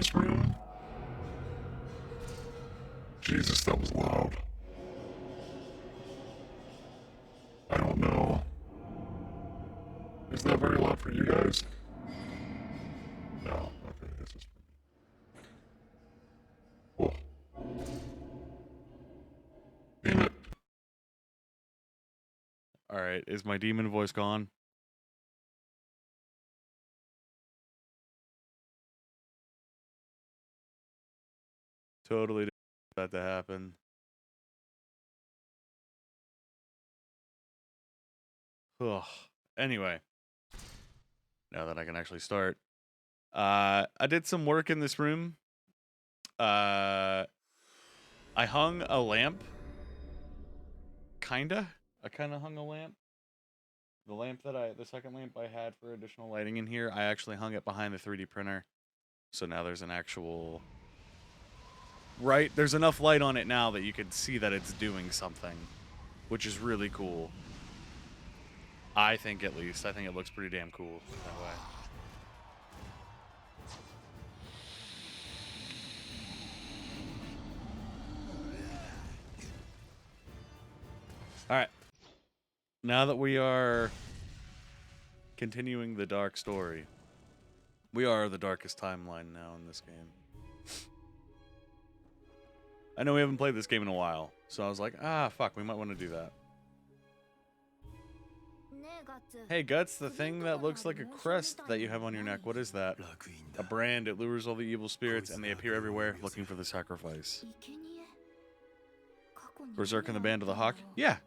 this room? Jesus, that was loud. I don't know. Is that very loud for you guys? No. Okay, this is for me. Oh. Damn it. Alright, is my demon voice gone? Totally didn't want that to happen. Ugh. Anyway. Now that I can actually start. I did some work in this room. I hung a lamp. Kinda. I kinda hung a lamp. The second lamp I had for additional lighting in here, I actually hung it behind the 3D printer. So now there's an actual... Right? There's enough light on it now that you can see that it's doing something. Which is really cool. I think, at least. I think it looks pretty damn cool that way. Alright. Now that we are continuing the dark story, we are the darkest timeline now in this game. I know we haven't played this game in a while, so I was like, fuck, we might want to do that. Hey, Guts, the thing that looks like a crest that you have on your neck, what is that? A brand. It lures all the evil spirits, and they appear everywhere looking for the sacrifice. Berserk and the Band of the Hawk? Yeah.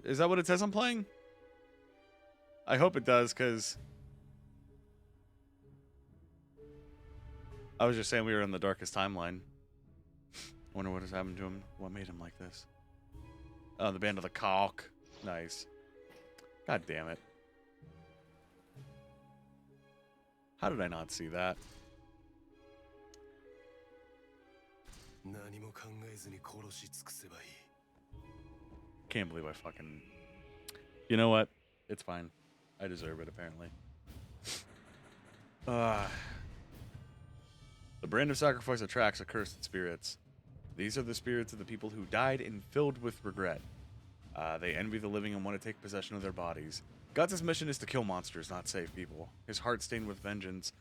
Is that what it says I'm playing? I hope it does, because I was just saying we were in the darkest timeline. I wonder what has happened to him. What made him like this? Oh, the Band of the Hawk. Nice. God damn it. How did I not see that? Can't believe I fucking... You know what? It's fine. I deserve it, apparently. The brand of sacrifice attracts accursed spirits. These are the spirits of the people who died and filled with regret. They envy the living and want to take possession of their bodies. Guts' mission is to kill monsters, not save people. His heart stained with vengeance.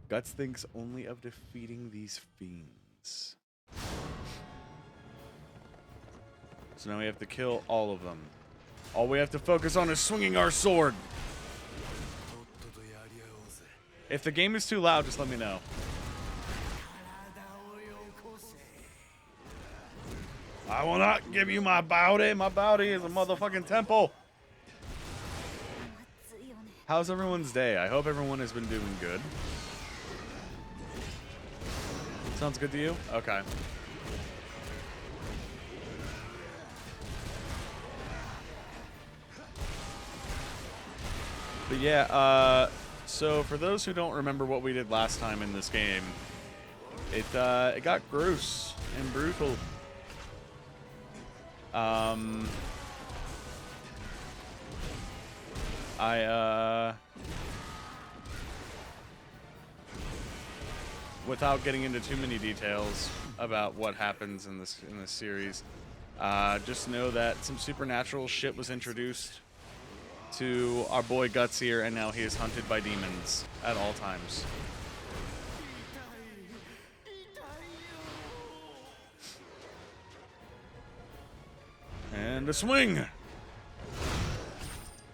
Guts thinks only of defeating these fiends. So now we have to kill all of them. All we have to focus on is swinging our sword. If the game is too loud, just let me know. I will not give you my bounty. My bounty is a motherfucking temple. How's everyone's day? I hope everyone has been doing good. Sounds good to you? Okay. But yeah, so for those who don't remember what we did last time in this game, it got gross and brutal. Without getting into too many details about what happens in this series, just know that some supernatural shit was introduced to our boy Guts here, and now he is hunted by demons at all times. And a swing!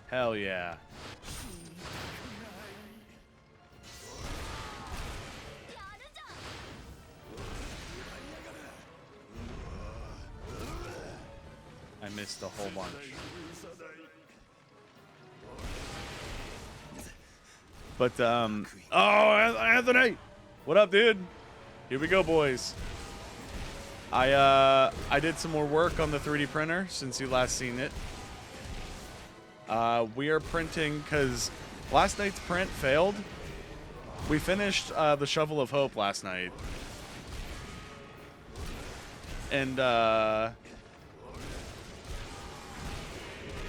Hell yeah. I missed a whole bunch. But, oh, Anthony! What up, dude? Here we go, boys. I did some more work on the 3D printer since you last seen it. We are printing, because last night's print failed. We finished the Shovel of Hope last night. And,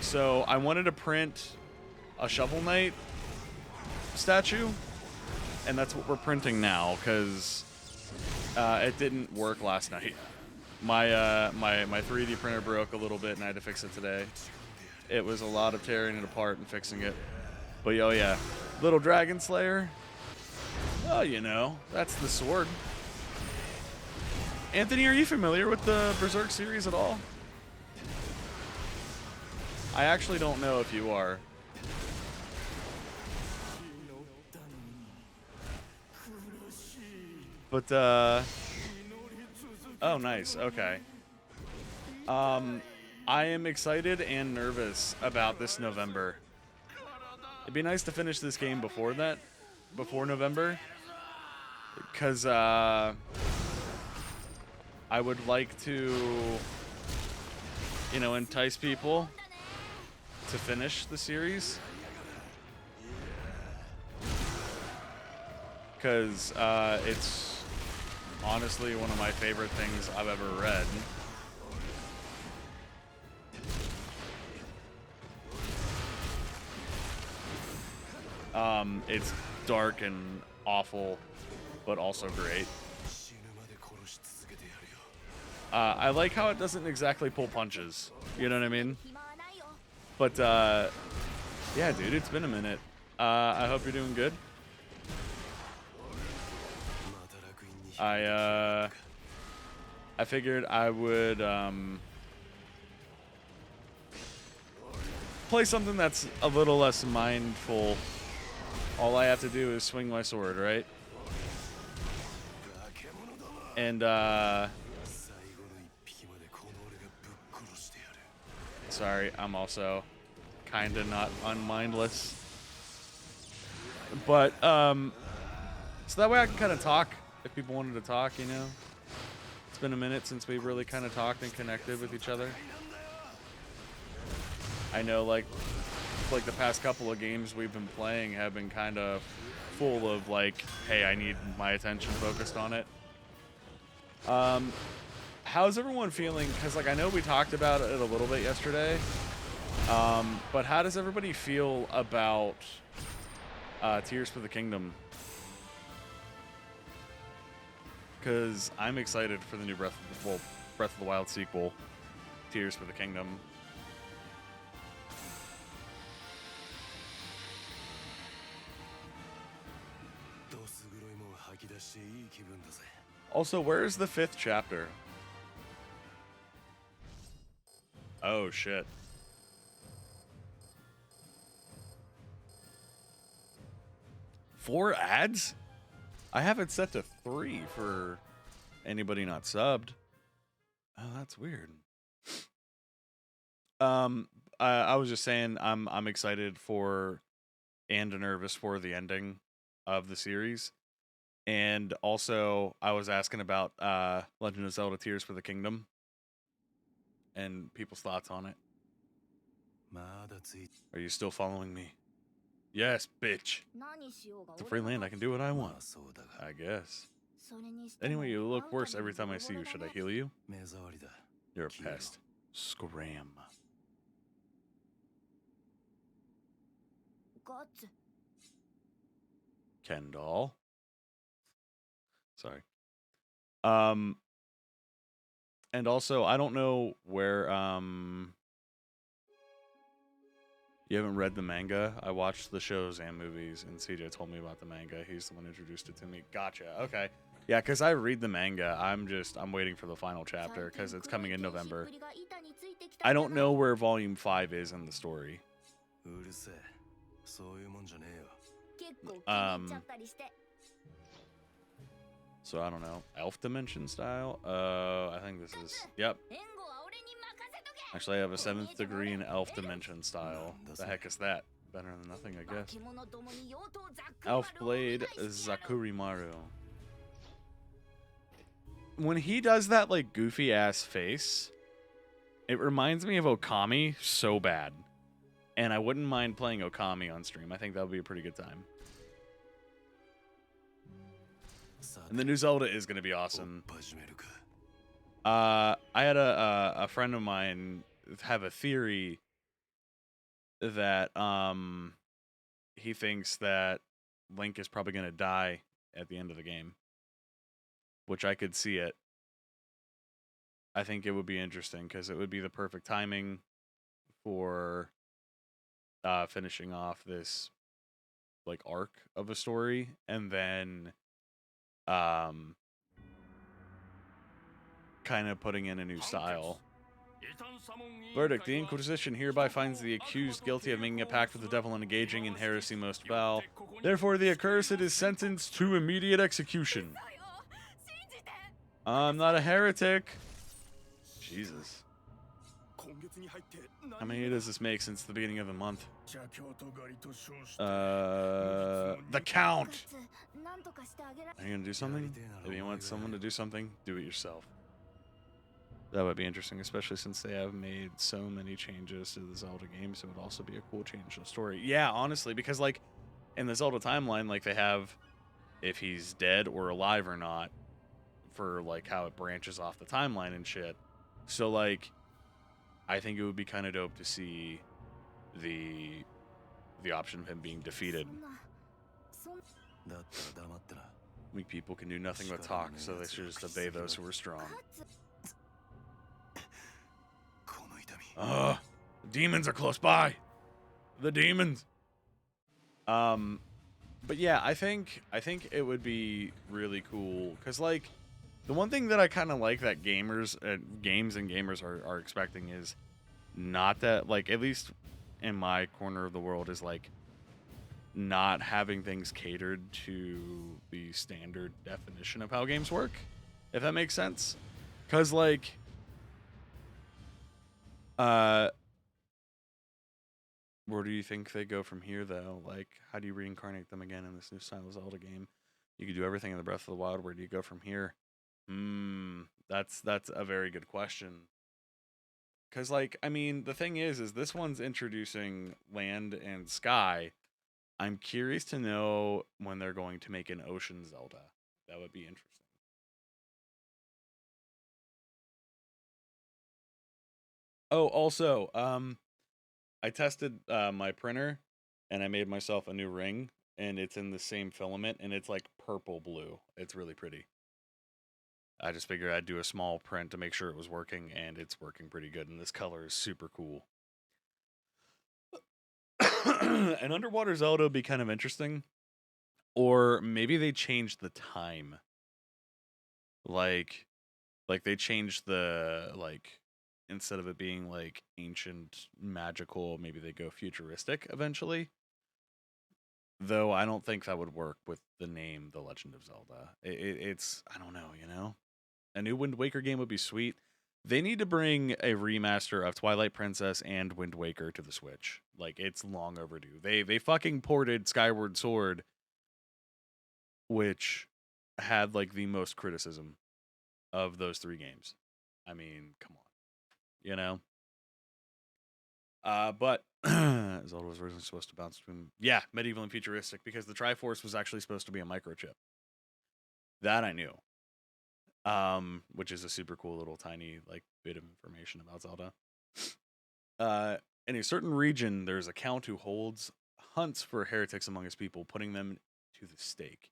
so I wanted to print a Shovel Knight statue, and that's what we're printing now because it didn't work last night. My my 3D printer broke a little bit, and I had to fix it today. It was a lot of tearing it apart and fixing it. But oh yeah, little Dragon Slayer. Oh, you know, that's the sword. Anthony, are you familiar with the Berserk series at all? I actually don't know if you are. But, oh, nice. Okay. I am excited and nervous about this November. It'd be nice to finish this game before that, before November. Because, I would like to, you know, entice people to finish the series. Because, it's honestly one of my favorite things I've ever read. It's dark and awful, but also great. I like how it doesn't exactly pull punches. You know what I mean? But, yeah, dude, it's been a minute. I hope you're doing good. I figured I would, play something that's a little less mindful. All I have to do is swing my sword, right? And, sorry, I'm also kind of not unmindless. But, so that way I can kind of talk if people wanted to talk, you know? It's been a minute since we've really kind of talked and connected with each other. I know, like the past couple of games we've been playing have been kind of full of, like, hey, I need my attention focused on it. How's everyone feeling? Because, like, I know we talked about it a little bit yesterday, but how does everybody feel about Tears for the Kingdom? Because I'm excited for the new Breath of the Wild sequel, Tears for the Kingdom. Also, where's the 5th chapter? Oh, shit. Four ads? I have it set to 3 for anybody not subbed. Oh, that's weird. I was just saying I'm excited for and nervous for the ending of the series. And also, I was asking about Legend of Zelda Tears for the Kingdom and people's thoughts on it. Are you still following me? Yes, bitch. It's a free land. I can do what I want. I guess. Anyway, you look worse every time I see you. Should I heal you? You're a pest. Scram. Kendall. Sorry. And also, I don't know where, you haven't read the manga? I watched the shows and movies, and CJ told me about the manga. He's the one who introduced it to me. Gotcha. Okay. Yeah, because I read the manga. I'm waiting for the final chapter, because it's coming in November. I don't know where Volume 5 is in the story. So I don't know. Elf Dimension style? I think this is... Yep. Actually, I have a 7th degree in Elf Dimension style. The heck is that? Better than nothing, I guess. Elf Blade Zakurimaru. When he does that, like, goofy-ass face, it reminds me of Okami so bad. And I wouldn't mind playing Okami on stream. I think that would be a pretty good time. And the new Zelda is going to be awesome. I had a friend of mine have a theory that he thinks that Link is probably going to die at the end of the game, which I could see it. I think it would be interesting because it would be the perfect timing for finishing off this like arc of a story, and then kind of putting in a new style. Verdict: the Inquisition hereby finds the accused guilty of making a pact with the devil and engaging in heresy most foul. Therefore, the accursed is sentenced to immediate execution. I'm not a heretic. Jesus. How many does this make since the beginning of the month? The Count! Are you gonna do something? If you want someone to do something, do it yourself. That would be interesting, especially since they have made so many changes to the Zelda games. It would also be a cool change to the story. Yeah, honestly, because, like, in the Zelda timeline, like, they have if he's dead or alive or not for, like, how it branches off the timeline and shit. So, like, I think it would be kind of dope to see the option of him being defeated. Weak people can do nothing but talk, so they should just obey those who are strong. Demons are close by. The demons. But yeah, I think it would be really cool because, like, the one thing that I kind of like that games and gamers are expecting is not that, like, at least in my corner of the world, is like not having things catered to the standard definition of how games work, if that makes sense. Because, like, where do you think they go from here, though? Like, how do you reincarnate them again in this new style of Zelda game? You could do everything in the Breath of the Wild. Where do you go from here? That's a very good question. Because, like, I mean, the thing is this one's introducing land and sky. I'm curious to know when they're going to make an ocean Zelda. That would be interesting. Oh, also, I tested my printer, and I made myself a new ring, and it's in the same filament, and it's like purple blue. It's really pretty. I just figured I'd do a small print to make sure it was working, and it's working pretty good, and this color is super cool. An underwater Zelda would be kind of interesting. Or maybe they changed the time. Like they changed the, like, instead of it being like ancient magical, maybe they go futuristic eventually. Though I don't think that would work with the name The Legend of Zelda. It's, I don't know, you know? A new Wind Waker game would be sweet. They need to bring a remaster of Twilight Princess and Wind Waker to the Switch. Like, it's long overdue. They fucking ported Skyward Sword, which had, like, the most criticism of those three games. I mean, come on. You know? But Zelda was originally supposed to bounce between, yeah, medieval and futuristic, because the Triforce was actually supposed to be a microchip. That I knew. Which is a super cool little tiny, like, bit of information about Zelda. In a certain region, there's a count who hunts for heretics among his people, putting them to the stake.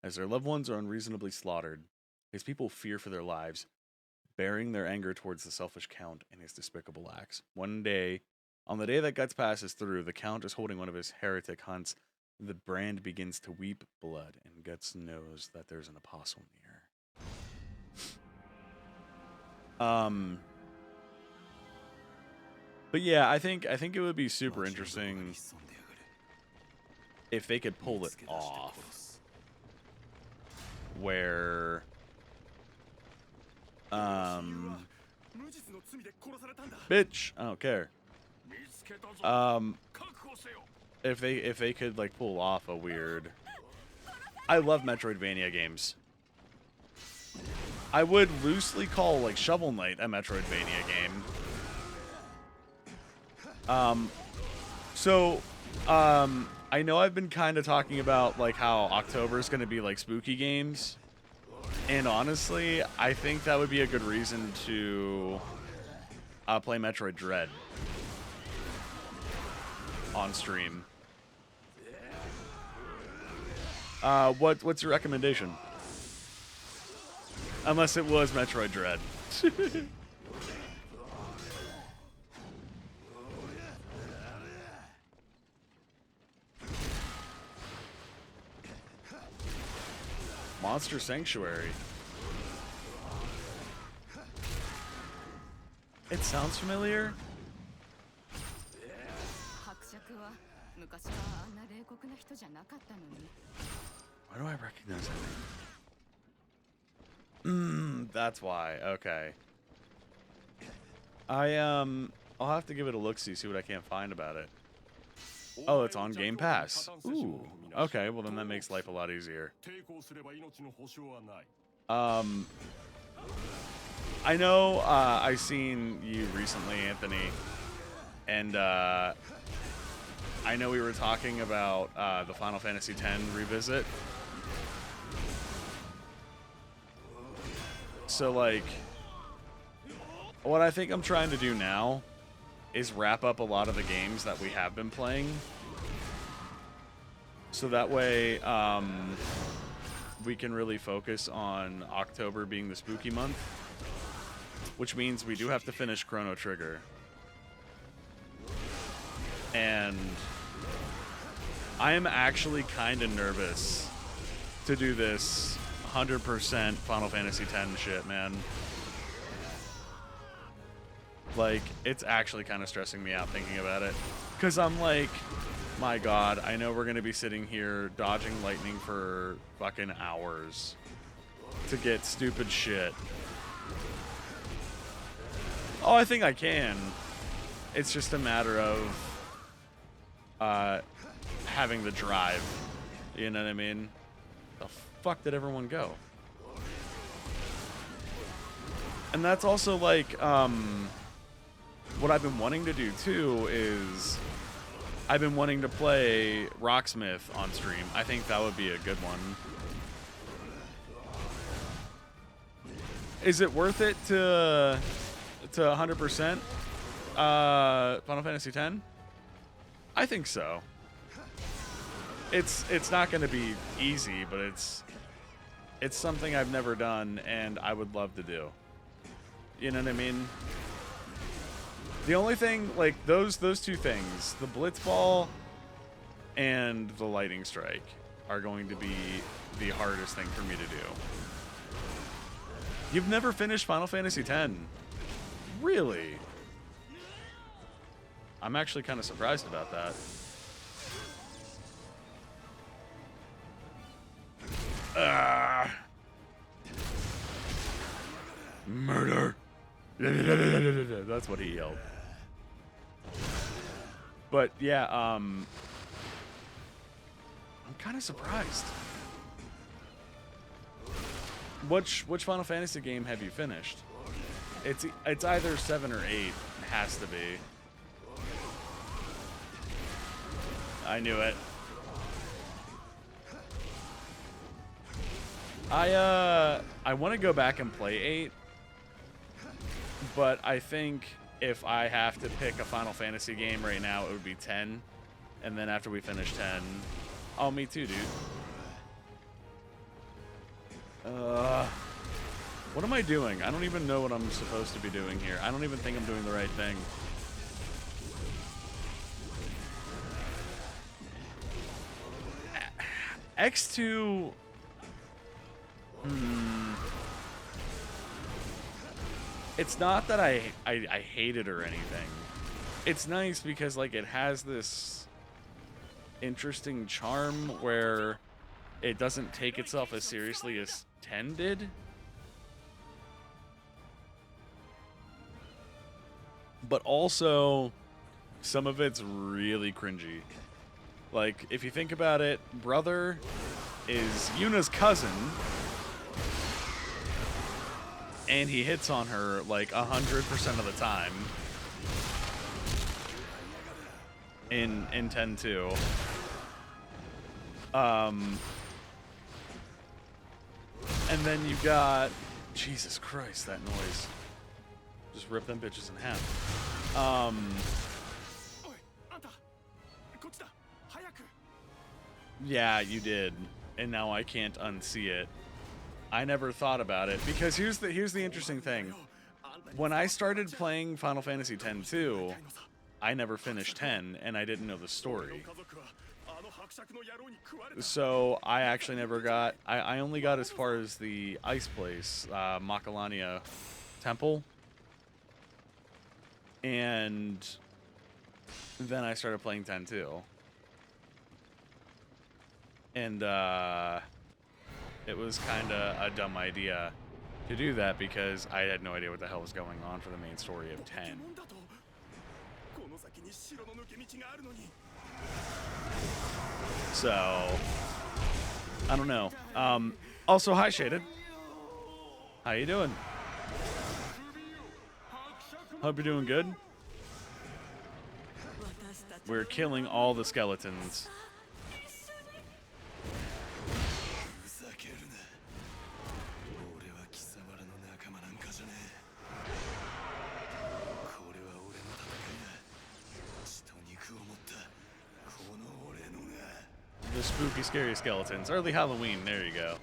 As their loved ones are unreasonably slaughtered, his people fear for their lives, bearing their anger towards the selfish count and his despicable acts. One day, on the day that Guts passes through, the count is holding one of his heretic hunts. The brand begins to weep blood, and Guts knows that there's an apostle near. But yeah, I think it would be super interesting if they could pull it off, where bitch, I don't care. If they could, like, pull off a weird, I love Metroidvania games. I would loosely call, like, Shovel Knight a Metroidvania game. I know I've been kind of talking about, like, how October is going to be, like, spooky games. And honestly, I think that would be a good reason to play Metroid Dread on stream. What's your recommendation? Unless it was Metroid Dread. Monster Sanctuary. It sounds familiar. 伯爵は昔はあんな冷酷な人じゃなかったのに。 Why do I recognize that name? That's why. Okay. I'll have to give it a look, see what I can't find about it. Oh, it's on Game Pass. Ooh. Okay, well then that makes life a lot easier. I know I seen you recently, Anthony, and I know we were talking about the Final Fantasy X revisit. So like, what I think I'm trying to do now is wrap up a lot of the games that we have been playing. So that way, we can really focus on October being the spooky month, which means we do have to finish Chrono Trigger. And I am actually kind of nervous to do this 100% Final Fantasy X shit, man. Like, it's actually kind of stressing me out thinking about it. Because I'm like, my god, I know we're going to be sitting here dodging lightning for fucking hours to get stupid shit. Oh, I think I can. It's just a matter of having the drive. You know what I mean? The fuck did everyone go? And that's also like, what I've been wanting to do too is I've been wanting to play Rocksmith on stream. I think that would be a good one. Is it worth it to 100% Final Fantasy X? I think so. It's not going to be easy, but it's something I've never done and I would love to do. You know what I mean? The only thing, like, those two things, the Blitzball and the Lightning Strike, are going to be the hardest thing for me to do. You've never finished Final Fantasy X? Really? I'm actually kind of surprised about that. Murder! That's what he yelled. But yeah, I'm kind of surprised. Which Final Fantasy game have you finished? It's either 7 or 8. It has to be. I knew it. I want to go back and play 8, but I think if I have to pick a Final Fantasy game right now, it would be 10. And then after we finish 10, oh, me too, dude. What am I doing? I don't even know what I'm supposed to be doing here. I don't even think I'm doing the right thing. X2... It's not that I hate it or anything. It's nice because, like, it has this interesting charm where it doesn't take itself as seriously as 10 did. But also, some of it's really cringy. Like, if you think about it, Brother is Yuna's cousin, and he hits on her like 100% of the time in 10-2. And then you got, Jesus Christ, that noise. Just rip them bitches in half. Yeah, you did. and now I can't unsee it. I never thought about it because here's the interesting thing. When I started playing Final Fantasy X-2, I never finished 10 and I didn't know the story. So I actually never got, I only got as far as the ice place, Macalania Temple. And then I started playing 10-2. And it was kind of a dumb idea to do that because I had no idea what the hell was going on for the main story of 10. So, I don't know. Also, hi Shaded. How you doing? Hope you're doing good. We're killing all the skeletons. The spooky, scary skeletons. Early Halloween, there you go.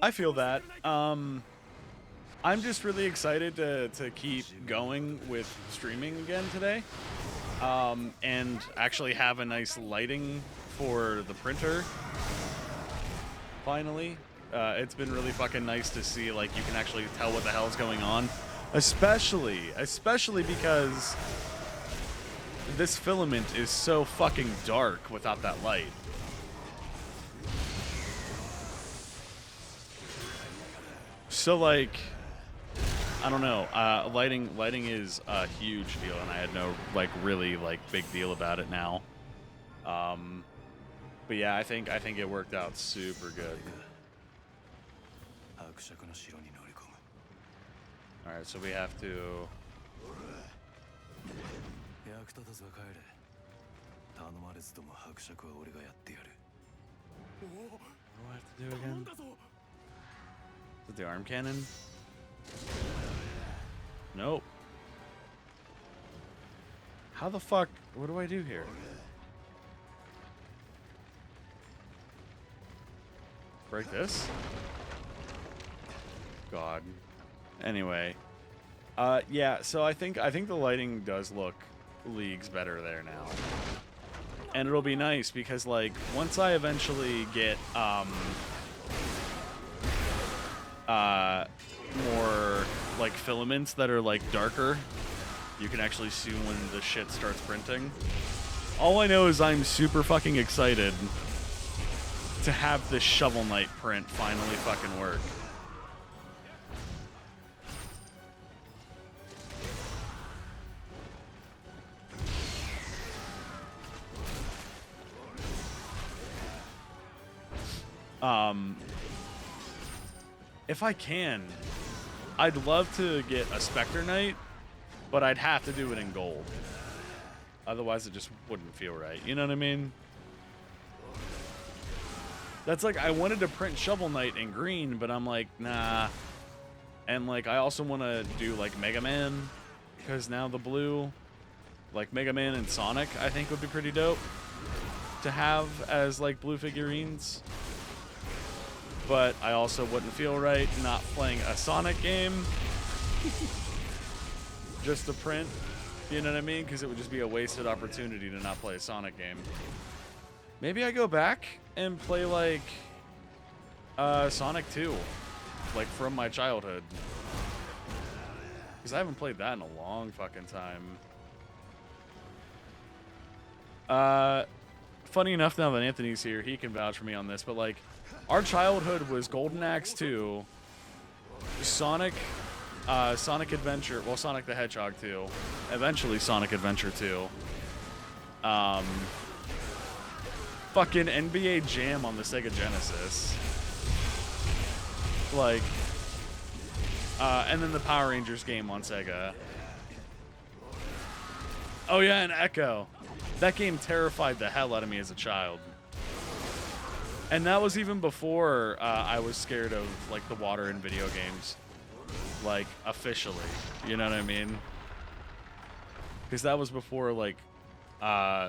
I feel that. I'm just really excited to keep going with streaming again today. And actually have a nice lighting for the printer. Finally. It's been really fucking nice to see, like, you can actually tell what the hell's going on. Especially because this filament is so fucking dark without that light. So, like, I don't know, lighting is a huge deal, and I had no, like, really, like, big deal about it now. But yeah, I think it worked out super good. Alright, so we have to... What do I have to do again? Is it the arm cannon? Nope. How the fuck... What do I do here? Break this? God. Anyway. Yeah, so I think the lighting does look leagues better there now. And it'll be nice because, like, once I eventually get more, like, filaments that are, like, darker, you can actually see when the shit starts printing. All I know is I'm super fucking excited to have this Shovel Knight print finally fucking work. If I can, I'd love to get a Spectre Knight, but I'd have to do it in gold. Otherwise, it just wouldn't feel right. You know what I mean? That's like, I wanted to print Shovel Knight in green, but I'm like, nah. And, like, I also want to do, like, Mega Man, because now the blue, like, Mega Man and Sonic, I think would be pretty dope to have as, like, blue figurines. But I also wouldn't feel right not playing a Sonic game just to print, you know what I mean? Because it would just be a wasted opportunity to not play a Sonic game. Maybe I go back and play, like, Sonic 2, like, from my childhood. Because I haven't played that in a long fucking time. Funny enough, now that Anthony's here, he can vouch for me on this, but, like, our childhood was Golden Axe 2, Sonic Adventure, well, Sonic the Hedgehog 2, eventually Sonic Adventure 2, fucking NBA Jam on the Sega Genesis, like, and then the Power Rangers game on Sega. Oh yeah, and Echo. That game terrified the hell out of me as a child. And that was even before I was scared of, like, the water in video games. like officially. You know what I mean? Because that was before like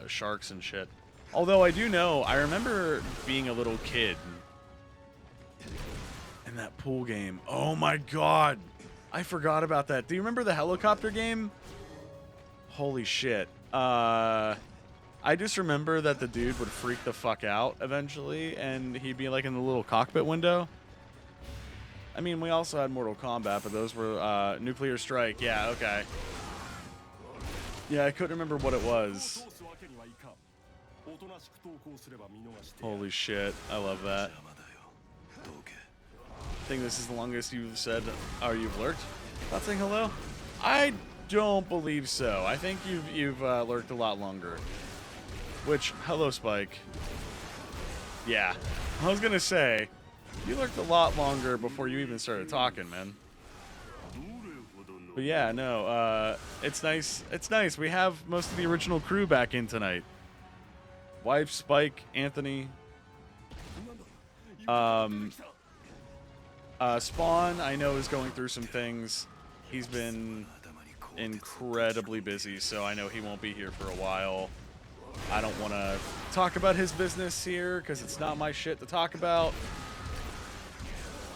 sharks and shit. Although I do know, I remember being a little kid in that pool game. Oh my god, I forgot about that. Do you remember the helicopter game? Holy shit. I just remember that the dude would freak the fuck out eventually, and he'd be like in the little cockpit window. I mean, we also had Mortal Kombat, but those were Nuclear Strike. Yeah, okay. Yeah, I couldn't remember what it was. Holy shit, I love that. I think this is the longest you've said, or you've lurked? Not saying hello? I don't believe so. I think you've lurked a lot longer. Which, hello, Spike. Yeah, I was gonna say, you lurked a lot longer before you even started talking, man. But yeah, no, it's nice. It's nice. We have most of the original crew back in tonight. Wife, Spike, Anthony. Spawn, I know, is going through some things. He's been incredibly busy, so I know he won't be here for a while. I don't want to talk about his business here because it's not my shit to talk about.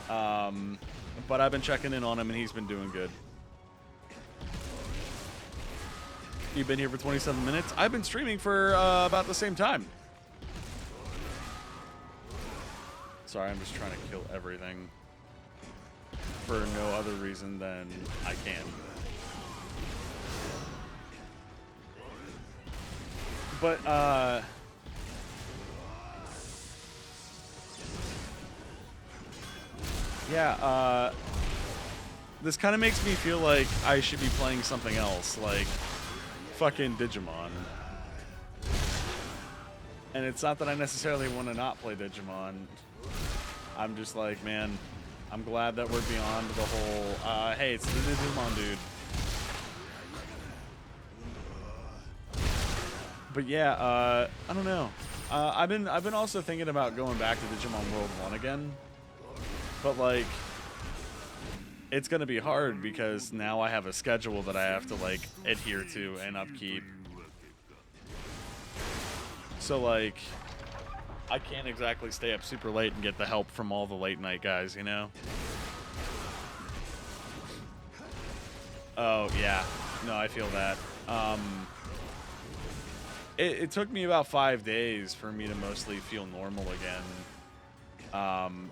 But I've been checking in on him, and he's been doing good. You've been here for 27 minutes. I've been streaming for about the same time. Sorry, I'm just trying to kill everything for no other reason than I can. But, yeah, this kind of makes me feel like I should be playing something else, like fucking Digimon. And it's not that I necessarily want to not play Digimon. I'm just like, man, I'm glad that we're beyond the whole, hey, it's the Digimon dude. But yeah, I don't know. I've been also thinking about going back to Digimon World 1 again. But like, it's gonna be hard because now I have a schedule that I have to like adhere to and upkeep. So like, I can't exactly stay up super late and get the help from all the late night guys, you know? Oh yeah, no, I feel that. It took me about 5 days for me to mostly feel normal again.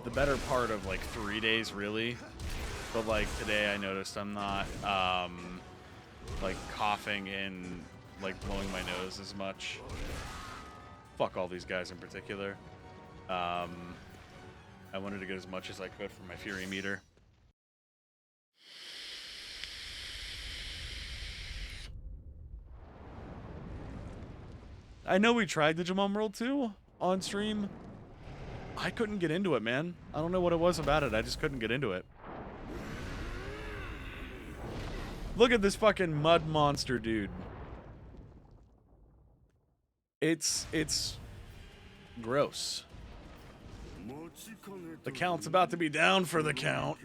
The better part of like 3 days, really. But like today, I noticed I'm not like coughing and like blowing my nose as much. Fuck all these guys in particular. I wanted to get as much as I could from my Fury meter. I know we tried Digimon World 2 on stream. I couldn't get into it, man. I don't know what it was about it. I just couldn't get into it. Look at this fucking mud monster, dude. It's gross. The count's about to be down for the count.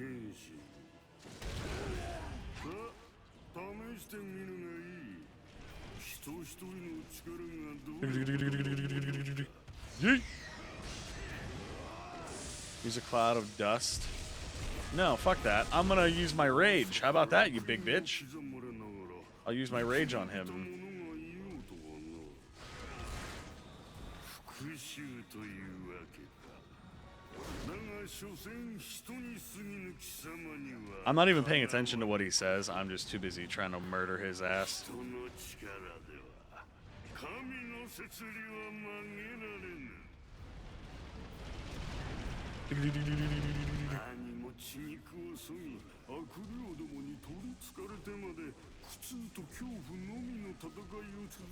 Use a cloud of dust. No, fuck that. I'm gonna use my rage. How about that, you big bitch? I'll use my rage on him. I'm not even paying attention to what he says. I'm just too busy trying to murder his ass.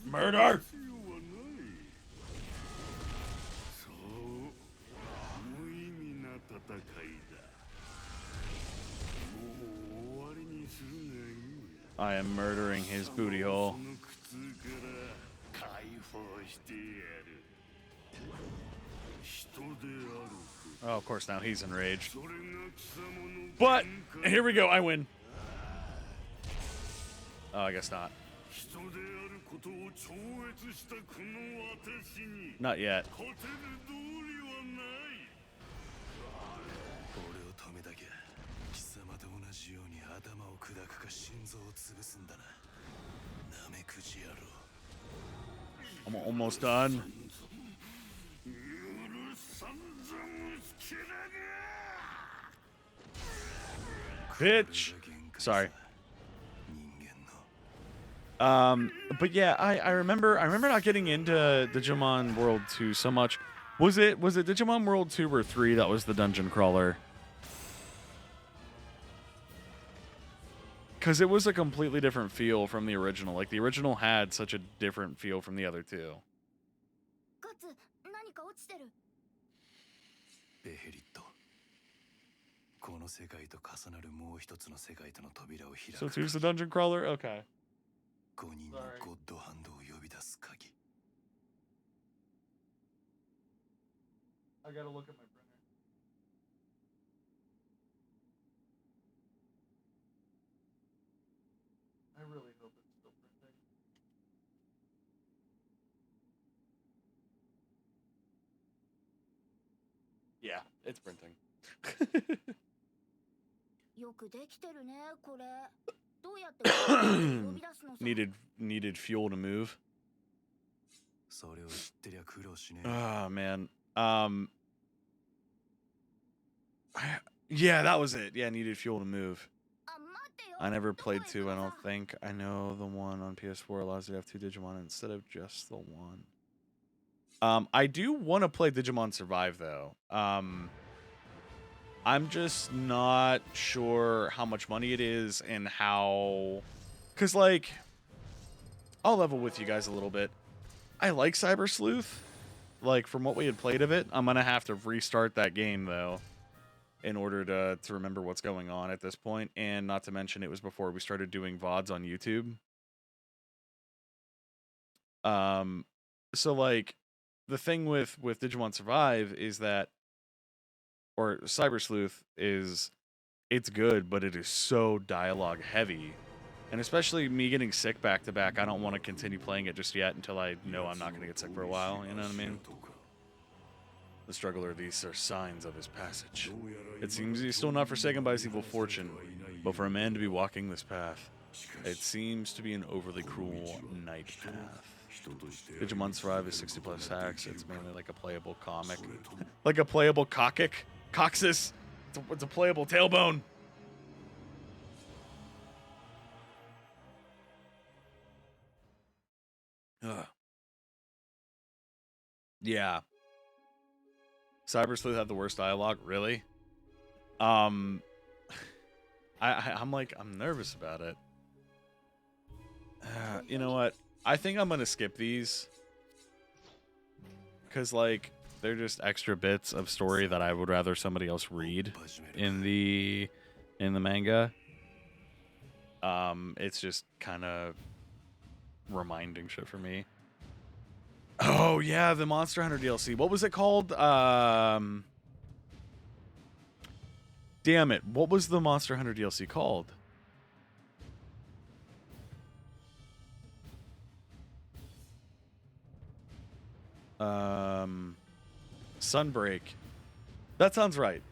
Murder! I am murdering his booty hole. Oh, of course, now he's enraged. But here we go. I win. Oh, I guess not. Not yet. 俺を止めたきゃ貴様と同じように頭を砕くか心臓を潰すんだな。なめくじ野郎。 I'm almost done. Bitch. Sorry. But yeah, I remember not getting into Digimon World 2 so much. Was it Digimon World 2 or 3 that was the dungeon crawler? Because it was a completely different feel from the original. Like, the original had such a different feel from the other two. ガッツ、何か落ちてる。ベヘリット。この世界と重なるもう一つの世界との扉を開く。 So 2's the dungeon crawler? Okay. 5人のゴッドハンドを呼び出す鍵。 I gotta look at my printer. I really hope it's still printing. Yeah, it's printing. よくできてるね、これ。どうやって呼び出すのさ。 needed fuel to move. それを知ってりゃ苦労しねえ。 Oh man. Yeah, that was it. Yeah, needed fuel to move. あ、待ってよ。 I never played 2, I どこ don't 行くのさ。 think. I know the one on PS4 allows you to have 2 Digimon instead of just the one. I do want to play Digimon Survive though. I'm just not sure how much money it is and how, cause like, I'll level with you guys a little bit. I like Cyber Sleuth. Like, from what we had played of it, I'm gonna have to restart that game though, in order to remember what's going on at this point. And not to mention, it was before we started doing VODs on YouTube. So like, the thing with Digimon Survive is that, or Cyber Sleuth is, it's good, but it is so dialogue heavy. And especially me getting sick back to back, I don't want to continue playing it just yet until I know I'm not going to get sick for a while, you know what I mean? The struggler, these are signs of his passage. It seems he's still not forsaken by his evil fortune, but for a man to be walking this path, it seems to be an overly cruel night path. Digimon Survive is 60 plus hacks. It's mainly like a playable comic. Like a playable coccyx. Coxus. It's a playable tailbone. Ugh. Yeah. Cyber Sleuth had the worst dialogue, really? I'm nervous about it. You know what? I think I'm gonna skip these. Cause like, they're just extra bits of story that I would rather somebody else read in the manga. It's just kind of reminding shit for me. Oh yeah, the Monster Hunter DLC. What was it called? Damn it. What was the Monster Hunter DLC called? Sunbreak. That sounds right.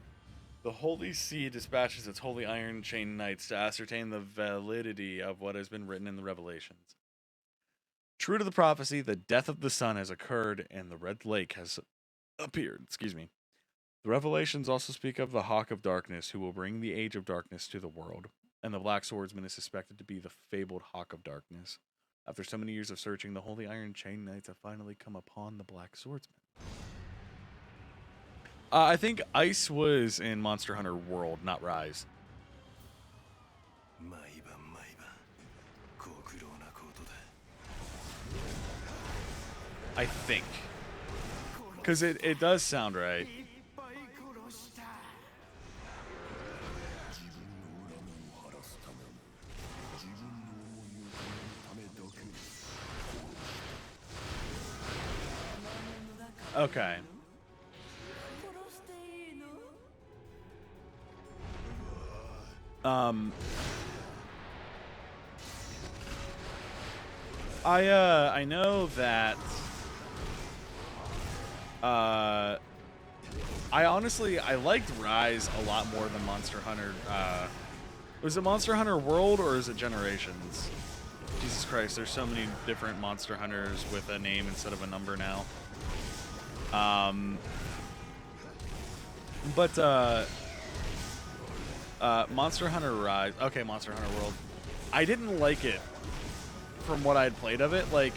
The Holy See dispatches its Holy Iron Chain Knights to ascertain the validity of what has been written in the Revelations. True to the prophecy, the death of the sun has occurred and the Red Lake has appeared. Excuse me. The Revelations also speak of the Hawk of Darkness, who will bring the Age of Darkness to the world, and the Black Swordsman is suspected to be the fabled Hawk of Darkness. After so many years of searching, the Holy Iron Chain Knights have finally come upon the Black Swordsman. I think Ice was in Monster Hunter World, not Rise. I think. Because it does sound right. Okay. I know that I liked Rise a lot more than Monster Hunter. Was it Monster Hunter World or is it Generations? Jesus Christ, there's so many different Monster Hunters with a name instead of a number now. Monster Hunter Rise. Okay, Monster Hunter World. I didn't like it from what I had played of it. Like,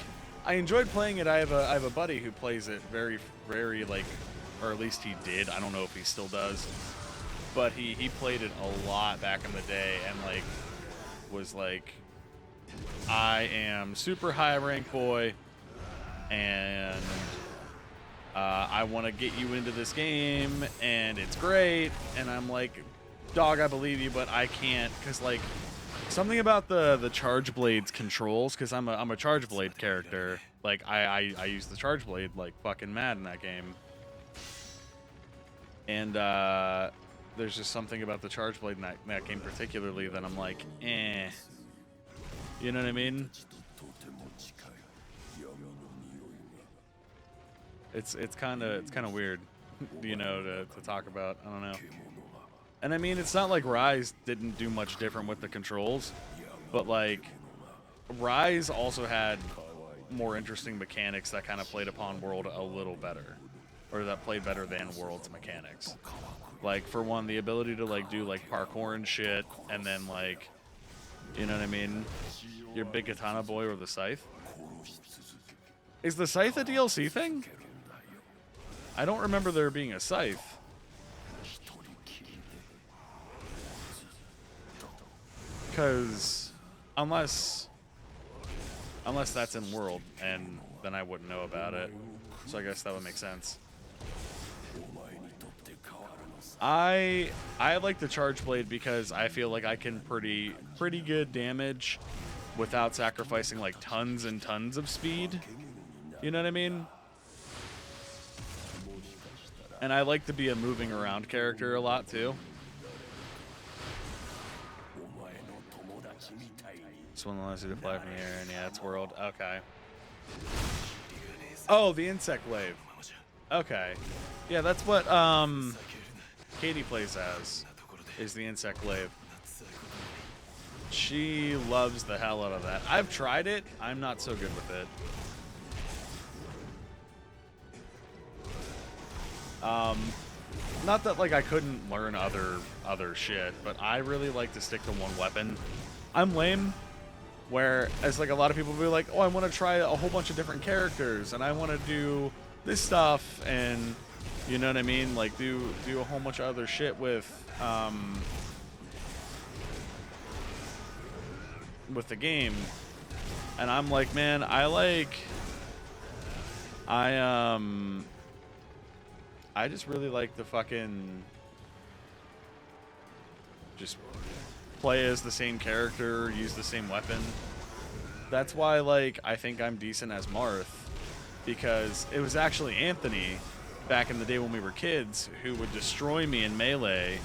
I enjoyed playing it. I have a buddy who plays it very, very, like, or at least he did. I don't know if he still does. But he played it a lot back in the day and, like, was like, I am super high rank boy and I want to get you into this game and it's great. And I'm like, dog, I believe you, but I can't, because, like, something about the Charge Blade's controls, because I'm a Charge Blade character. Like, I use the Charge Blade like fucking mad in that game. And there's just something about the Charge Blade in that game particularly that I'm like, eh. You know what I mean? It's kind of weird, you know, to talk about. I don't know. And I mean, it's not like Rise didn't do much different with the controls, but like Rise also had more interesting mechanics that kind of played upon World a little better, or that played better than World's mechanics. Like, for one, the ability to like do like parkour and shit, and then like, you know what I mean? Your big katana boy or the scythe. Is the scythe a DLC thing? I don't remember there being a scythe. Because unless that's in World, and then I wouldn't know about it. So I guess that would make sense. I like the Charge Blade because I feel like I can pretty good damage without sacrificing like tons and tons of speed. You know what I mean? And I like to be a moving around character a lot too. This one allows you to fly from the air, and yeah, it's World. Okay. Oh, the insect glaive. Okay. Yeah, that's what Katie plays as, is the insect glaive. She loves the hell out of that. I've tried it. I'm not so good with it. Not that like I couldn't learn other shit, but I really like to stick to one weapon. I'm lame. Whereas like a lot of people will be like, oh, I want to try a whole bunch of different characters and I want to do this stuff, and you know what I mean, like do a whole bunch of other shit with the game. And I'm like, man, I just really like the fucking just play as the same character, use the same weapon. That's why, like, I think I'm decent as Marth, because it was actually Anthony back in the day when we were kids who would destroy me in Melee,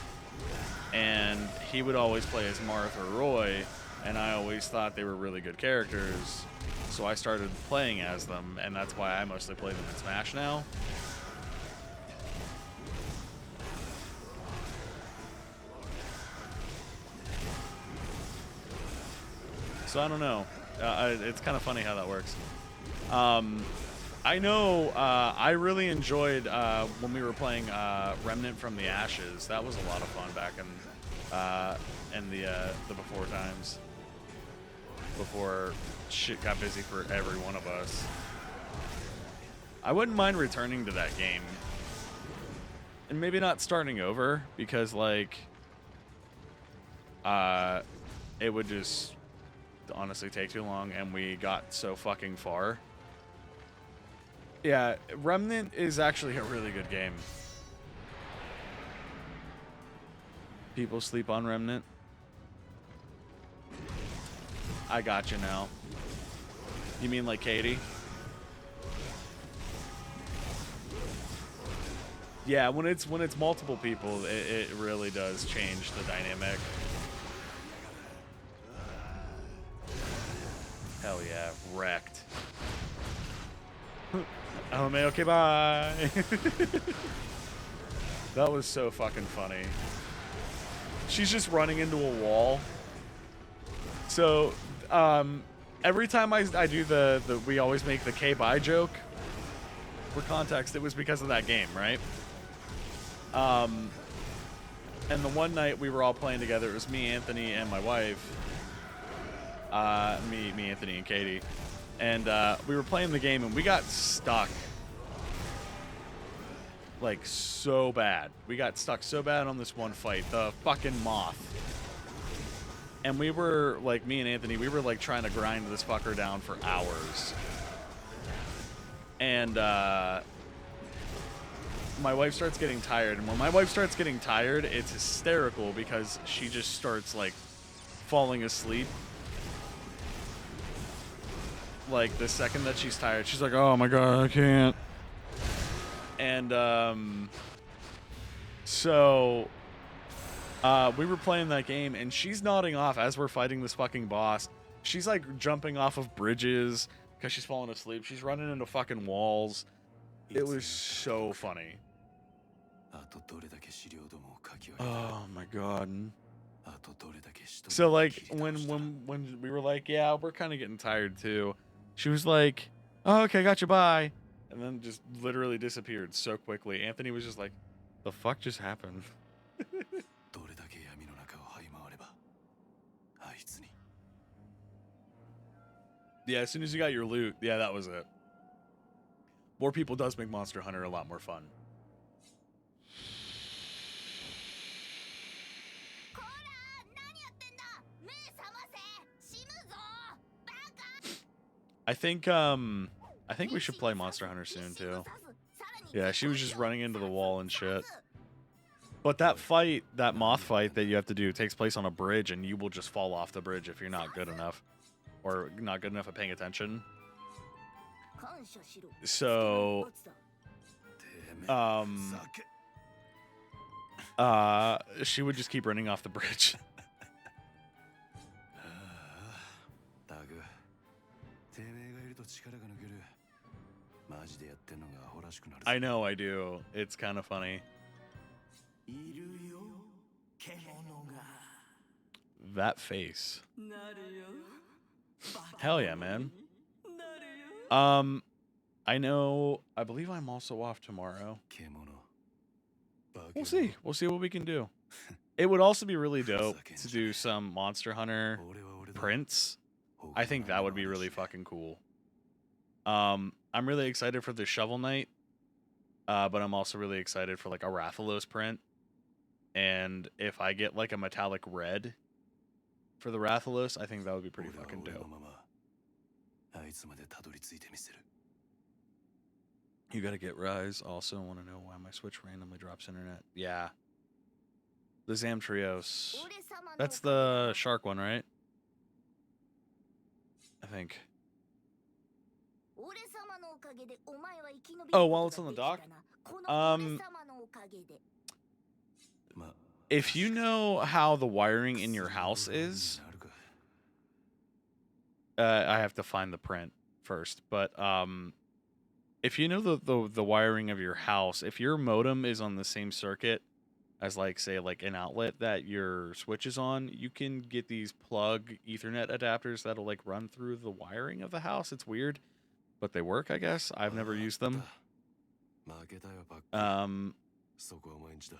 and he would always play as Marth or Roy, and I always thought they were really good characters, so I started playing as them, and that's why I mostly play them in Smash now. So I don't know. It's kind of funny how that works. I know I really enjoyed when we were playing Remnant from the Ashes. That was a lot of fun back in the before times. Before shit got busy for every one of us. I wouldn't mind returning to that game. And maybe not starting over, because like it would just honestly take too long, and we got so fucking far. Yeah, Remnant is actually a really good game. People sleep on Remnant. I got you now. You mean like Katie? Yeah, when it's multiple people, it really does change the dynamic. Hell yeah, wrecked. Oh man, okay, bye. That was so fucking funny. She's just running into a wall. So, every time I do the we always make the K-bye joke. For context, it was because of that game, right? And the one night we were all playing together, it was me, Anthony, and my wife. Me, Anthony, and Katie. And we were playing the game, and we got stuck. Like, so bad. We got stuck so bad on this one fight. The fucking moth. And we were, like, me and Anthony, we were, like, trying to grind this fucker down for hours. And, my wife starts getting tired. And when my wife starts getting tired, it's hysterical because she just starts, like, falling asleep. Like, the second that she's tired, she's like, oh my god, I can't. And, so, we were playing that game, and she's nodding off as we're fighting this fucking boss. She's, like, jumping off of bridges because she's falling asleep. She's running into fucking walls. It was so funny. Oh my god. So, like, when we were like, yeah, we're kind of getting tired too, she was like, oh, okay, gotcha, bye. And then just literally disappeared so quickly. Anthony was just like, the fuck just happened? Yeah, as soon as you got your loot, yeah, that was it. More people does make Monster Hunter a lot more fun. I think we should play Monster Hunter soon too. Yeah, she was just running into the wall and shit. But that fight, that moth fight that you have to do takes place on a bridge, and you will just fall off the bridge if you're not good enough. Or not good enough at paying attention. So, she would just keep running off the bridge. I know, I do. It's kind of funny. That face. Hell yeah, man. I know, I believe I'm also off tomorrow. We'll see. We'll see what we can do. It would also be really dope to do some Monster Hunter prints. I think that would be really fucking cool. I'm really excited for the Shovel Knight, but I'm also really excited for like a Rathalos print. And if I get like a metallic red for the Rathalos, I think that would be pretty fucking dope. You gotta get Rise. Also, want to know why my Switch randomly drops internet. Yeah. The Zamtrios. That's the shark one, right? I think. Oh, while it's on the dock? If you know how the wiring in your house is, I have to find the print first, but if you know the wiring of your house, if your modem is on the same circuit as like say like an outlet that your Switch is on, you can get these plug Ethernet adapters that'll like run through the wiring of the house. It's weird, but they work, I guess. I've never used them.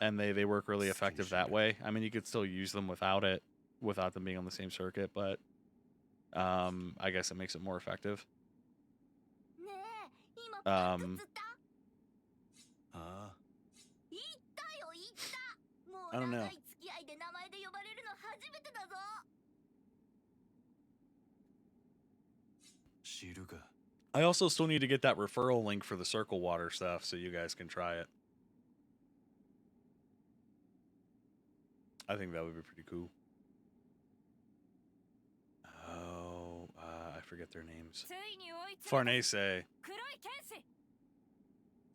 And they work really effective that way. I mean, you could still use them without them being on the same circuit, but I guess it makes it more effective. I don't know. I also still need to get that referral link for the Circle Water stuff so you guys can try it. I think that would be pretty cool. Oh, I forget their names. Farnese.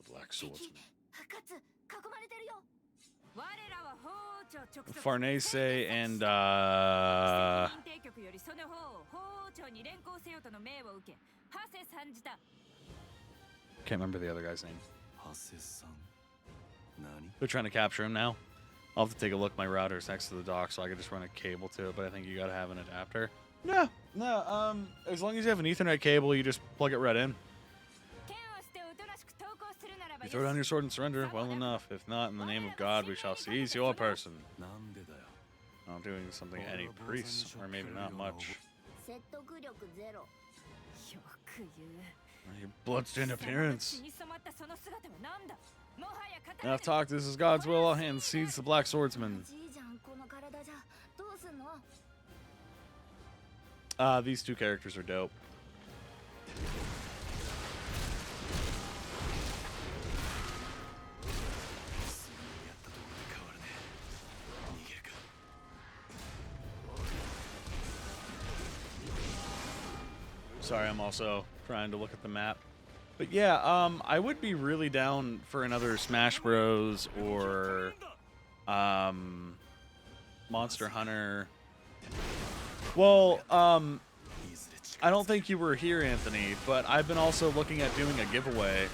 Black Swordsman. Farnese and can't remember the other guy's name. ハセさん何 They're trying to capture him now. I'll have to take a look. My router's next to the dock, so I could just run a cable to it. But I think you gotta have an adapter. No. As long as you have an Ethernet cable, you just plug it right in. You throw down your sword and surrender. Well enough. If not, in the name of God, we shall seize your person. なんでだよ I'm doing something any priest, or maybe not much. 説得力ゼロ。Your bloodstained appearance. Enough talk. This is God's will. I'll hand seize the Black Swordsman. じいじゃんこの体じゃどうすんの？ These two characters are dope. すぐにやったところで変わるね逃げるか Sorry, I'm also trying to look at the map. But yeah, I would be really down for another Smash Bros. Or Monster Hunter. Well, いずれ近 I don't think you were here, Anthony, but I've been also looking at doing a giveaway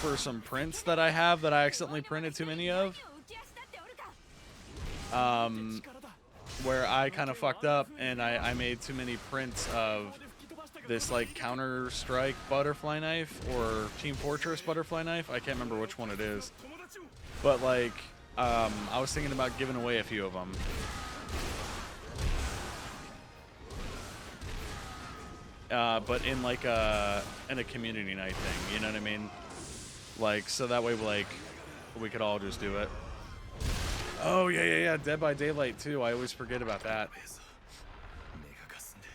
for some prints that I have that I accidentally printed too many of. Where I kind of fucked up and I made too many prints of this like Counter-Strike butterfly knife or Team Fortress butterfly knife. I can't remember which one it is. But like, I was thinking about giving away a few of them. But in like in a community night thing, you know what I mean? Like, so that way like we could all just do it. Oh yeah, Dead by Daylight too. I always forget about that. べえぞ目がかすんで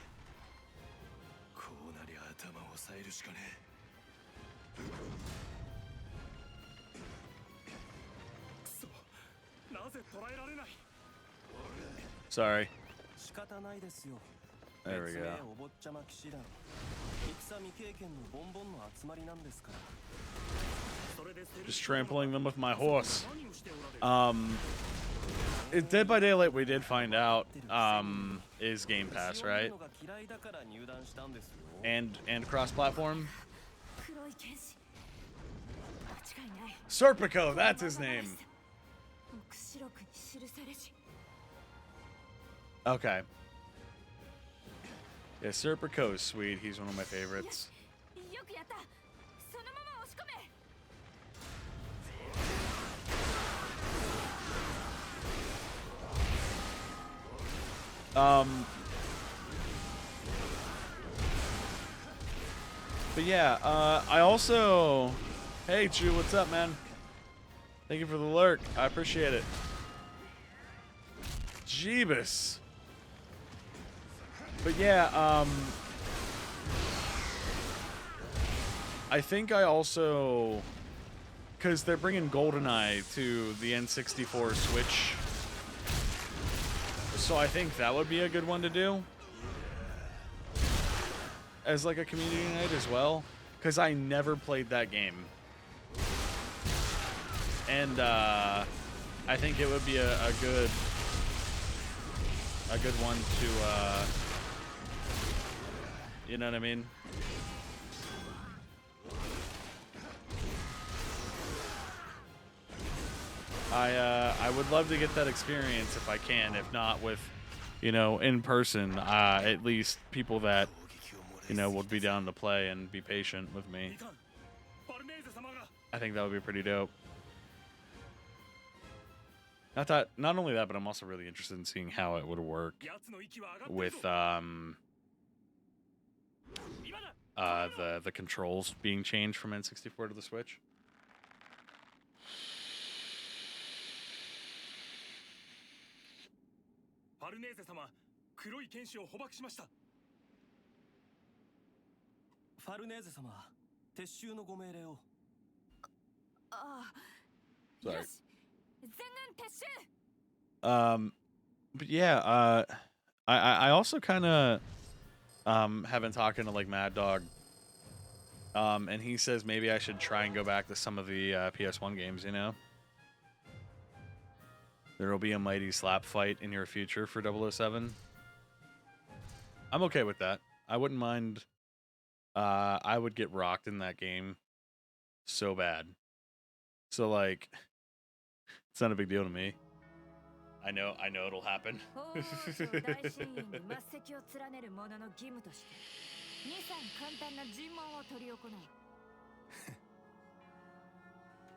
こうなりゃ頭を押さえるしかねえくそなぜ捕らえられない Sorry. 仕方ないですよ。 There we 別 go. 名お坊ちゃま騎士団。戦未経験のボンボンの集まりなんですから。 Just trampling them with my horse. Dead by Daylight, we did find out, is Game Pass, right? 強いのが嫌いだから入団したんですよ。 And cross-platform. 黒い剣士間違いない Serpico, that's his name. 黙示録に記されし Okay. Yeah, Serpico is sweet. He's one of my favorites. よくやったそのまま押し込め But yeah, I also... Hey, Chu, what's up, man? Thank you for the lurk. I appreciate it. Jeebus. But yeah, I think I also... Because they're bringing GoldenEye to the N64 Switch. So I think that would be a good one to do. As like a community night as well. Because I never played that game. And I think it would be a good one to you know what I mean? I would love to get that experience if I can, if not with, you know, in person, at least people that, you know, would be down to play and be patient with me. バルネーゼ様が I think that would be pretty dope. Not only that, but I'm also really interested in seeing how it would work 奴の息は上がってるぞ with 今だ the controls being changed from N64 to the Switch. バルネーゼ様黒い剣士を捕獲しましたファルネーゼ様、撤収のご命令を。ああ Sorry. よし全軍撤収 But yeah, I also kind of have been talking to like Mad Dog, and he says maybe I should try and go back to some of the PS1 games, you know. There will be a mighty slap fight in your future for 007. I'm okay with that. I wouldn't mind. I would get rocked in that game so bad. So like, it's not a big deal to me. I know it'll happen. 法王省大深院に末席を連ねる者の義務として2、3簡単な尋問を執り行う。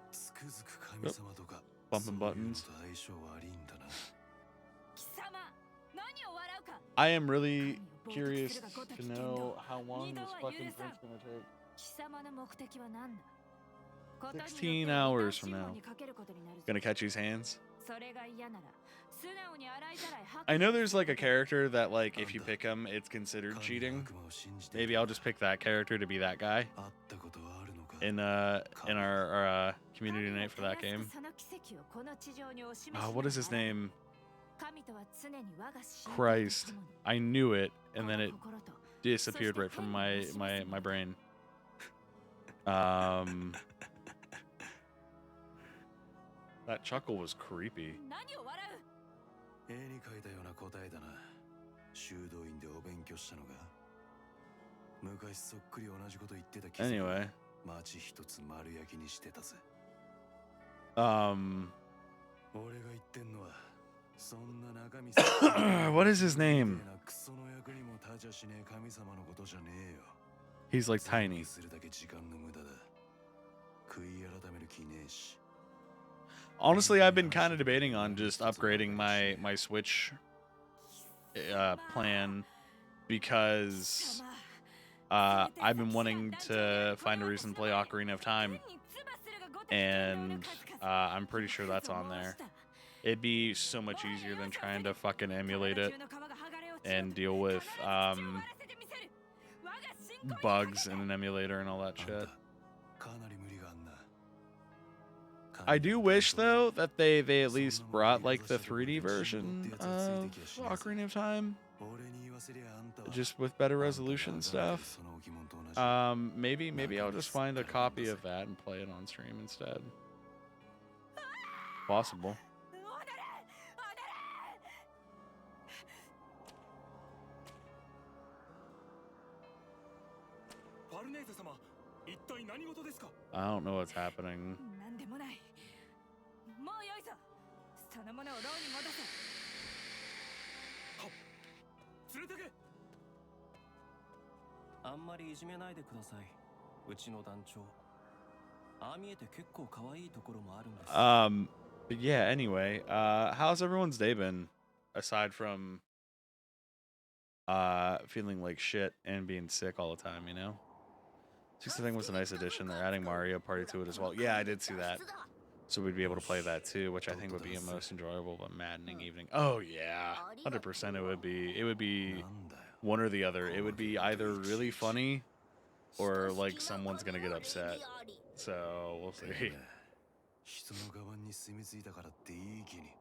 つくづく神様とか Bumping buttons. そういうのと相性悪いんだな。貴様、何を笑うか。 I am really curious to know how long this fucking thing's gonna take. 貴様の目的は何だ。 16 hours from now. Gonna catch these hands. それが嫌なら素直に洗いざらい吐く。 I know there's like a character that like if you pick him, it's considered cheating. Maybe I'll just pick that character to be that guy 会ったことはあるのか。 in our community night for that game. その奇跡をこの地上にお示し What is his name? 神とは常に我が信仰と Christ. 共に I knew it, and then it 心と disappeared right from my brain. That chuckle was creepy. 何を笑う。絵に描いたような答えだな。修道院でお勉強したのが。昔そっくり同じこと言ってた気がする。 Anyway, 町一つ丸焼きにしてたぜ。 俺が言ってんのはそんな中身 what is his name? クソの役にも立ちゃしねえ神様のことじゃねえよ。 He's like tiny. するだけ時間の無駄だ。悔い改める気ねえし。 Honestly, I've been kind of debating on just upgrading my Switch plan because I've been wanting to find a reason to play Ocarina of Time, and I'm pretty sure that's on there. It'd be so much easier than trying to fucking emulate it and deal with bugs in an emulator and all that shit. かなり無理があんな。 I do wish though that they at least brought like the 3D version of Ocarina of Time, 俺に言わせりゃあんたは just with better resolution stuff. その疑問と同じ。 Maybe I'll just find a copy of that and play it on stream instead. Possible. ファルネーゼ様、一体何事ですか。 I don't know what's happening. なんでもない。もうよいぞ。そのものを牢に戻せ。連れてけ。あんまりいじめないでください。うちの団長。ああ見えて結構可愛いところもあるんです。But yeah, anyway, how's everyone's day been aside from feeling like shit and being sick all the time, you know? 6th was a nice addition. They're adding Mario Party to it as well. Yeah, I did see that. So we'd be able to play that too, which I think would be a most enjoyable but maddening evening. Oh yeah, 100% it would be. It would be なんだよ。 one or the other. It would be either really funny or like someone's gonna get upset. So we'll see. 人の側に住み着いたからっていい気に。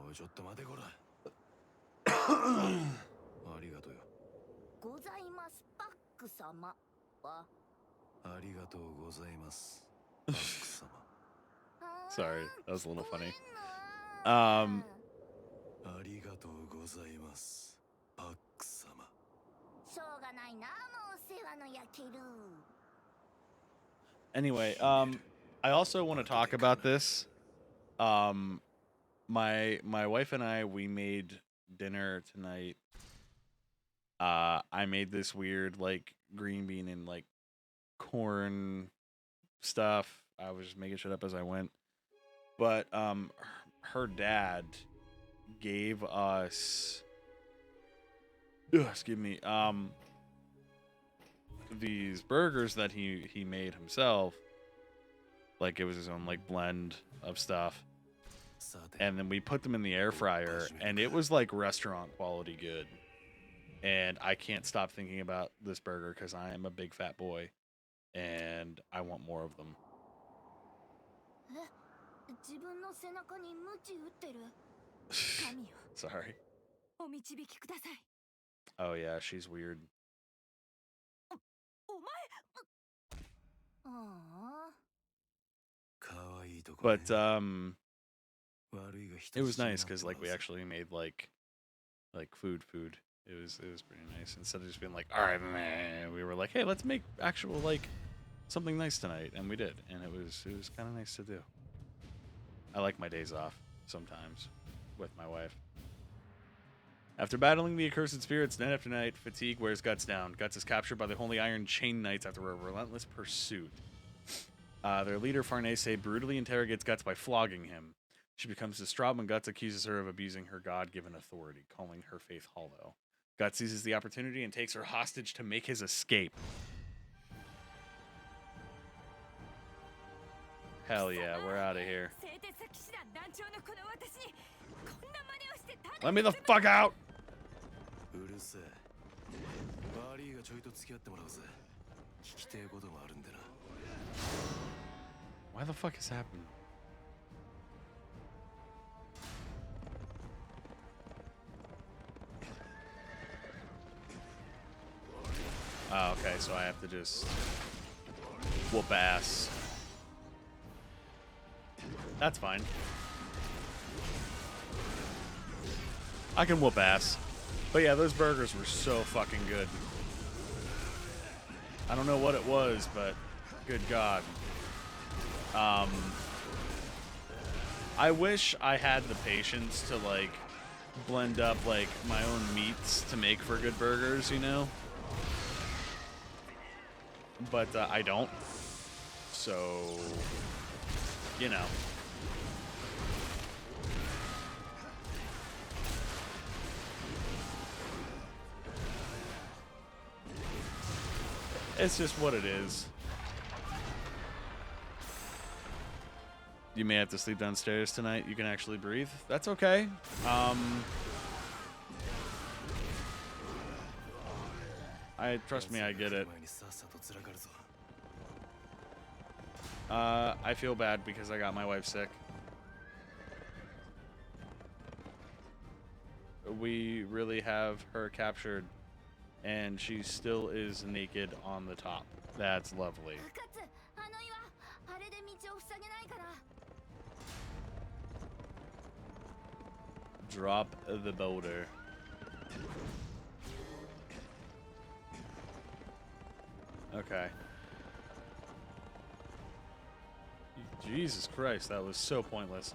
おいちょっと待てこら。ありがとうよ。ございますパック様は。ありがとうございます。パック様。 Sorry, that was a little funny. ありがとうございます。パック様。しょうがないな、もうお世話の焼ける。 Anyway, I also want to talk about this. My wife and I, we made dinner tonight. I made this weird like green bean and like corn stuff. I was just making shit up as I went. But her dad gave us excuse me, these burgers that he made himself. Like it was his own like blend of stuff. さて。 And then we put them in the air fryer and it was like restaurant quality good. And I can't stop thinking about this burger because I am a big fat boy and I want more of them. 自分の背中に鞭打ってる。神よ、 Sorry. お導きください。 Oh yeah, she's weird. お前。ああ。可愛いとこね。 But It was nice because like we actually made like food. It was pretty nice. Instead of just being like, all right, man, we were like, hey, let's make actual like something nice tonight, and we did, and it was kind of nice to do. I like my days off sometimes with my wife. After battling the accursed spirits night after night, fatigue wears Guts down. Guts is captured by the Holy Iron Chain Knights after a relentless pursuit. Their leader, Farnese, brutally interrogates Guts by flogging him. She becomes distraught when Guts accuses her of abusing her God-given authority, calling her faith hollow. Guts seizes the opportunity and takes her hostage to make his escape. Hell yeah, we're out of here. Let me the fuck out! うるせえ。バーリーがちょいと付き合ってもらうぜ。聞きてえこともあるんでな。 Why the fuck is happening? Oh, okay, so I have to just whoop ass. That's fine. I can whoop ass. But yeah, those burgers were so fucking good. I don't know what it was, but good God. I wish I had the patience to like blend up like my own meats to make for good burgers, you know? But I don't. So, you know. It's just what it is. You may have to sleep downstairs tonight. You can actually breathe. That's okay. Trust me, I get it. I feel bad because I got my wife sick. We really have her captured, and she still is naked on the top. That's lovely. Drop the boulder. Okay. Jesus Christ, that was so pointless.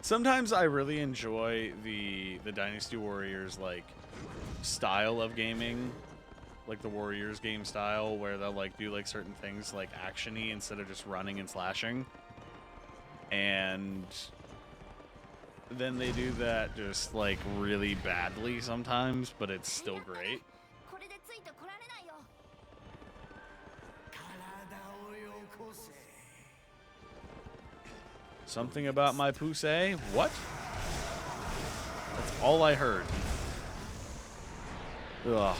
Sometimes I really enjoy the Dynasty Warriors like style of gaming, like the Warriors game style, where they'll like do like certain things like action-y instead of just running and slashing. And then they do that just like really badly sometimes, but it's still great. Something about my pussy? What? That's all I heard. Ugh.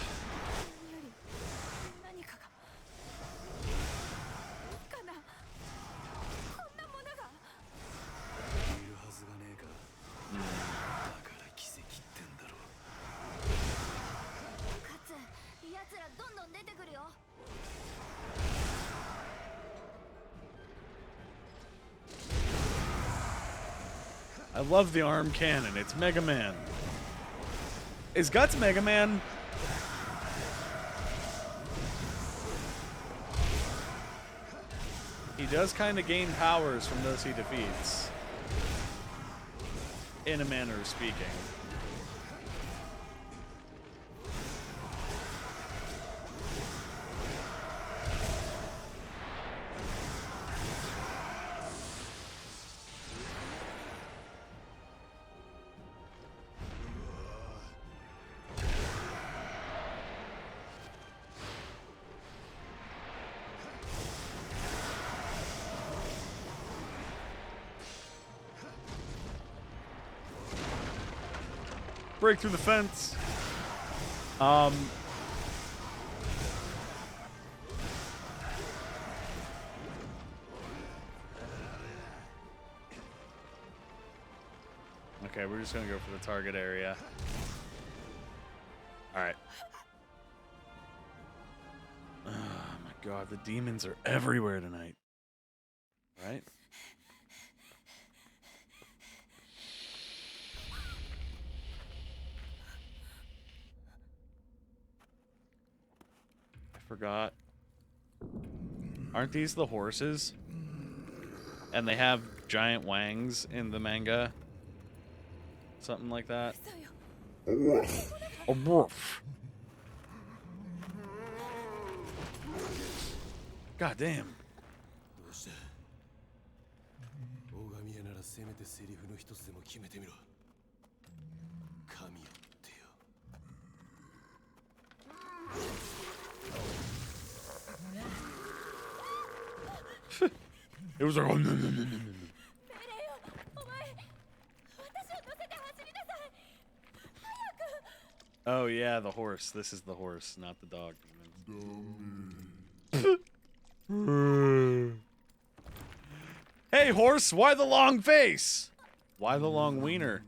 I love the arm cannon. It's Mega Man. Is Guts Mega Man? He does kind of gain powers from those he defeats. In a manner of speaking. Break through the fence. Okay, we're just gonna go for the target area. All right. Oh my God, the demons are everywhere tonight. Right? Forgot. Aren't these the horses? And they have giant wangs in the manga? Something like that. 嘘よ A wolf. God damn. どうした大神屋ならせめてセリフの一つでも決めてみろ神よってよ It was like, oh, no, no, no, no, no, no. 命令よお前私を乗せて走りなさい Oh yeah, the horse. This is the horse, not the dog. Hey horse, why the long face? Why the long wiener?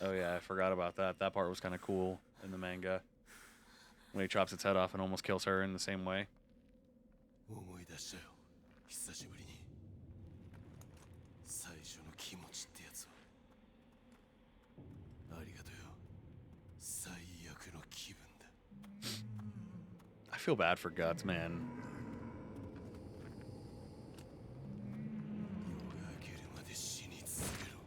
Oh yeah, I forgot about that. That part was kind of cool in the manga. When he chops its head off and almost kills her in the same way. 思い出したよ久しぶりに最初の気持ちってやつをありがとうよ最悪の気分だ I feel bad for Guts, man. 夜が明けるまで死に続けろ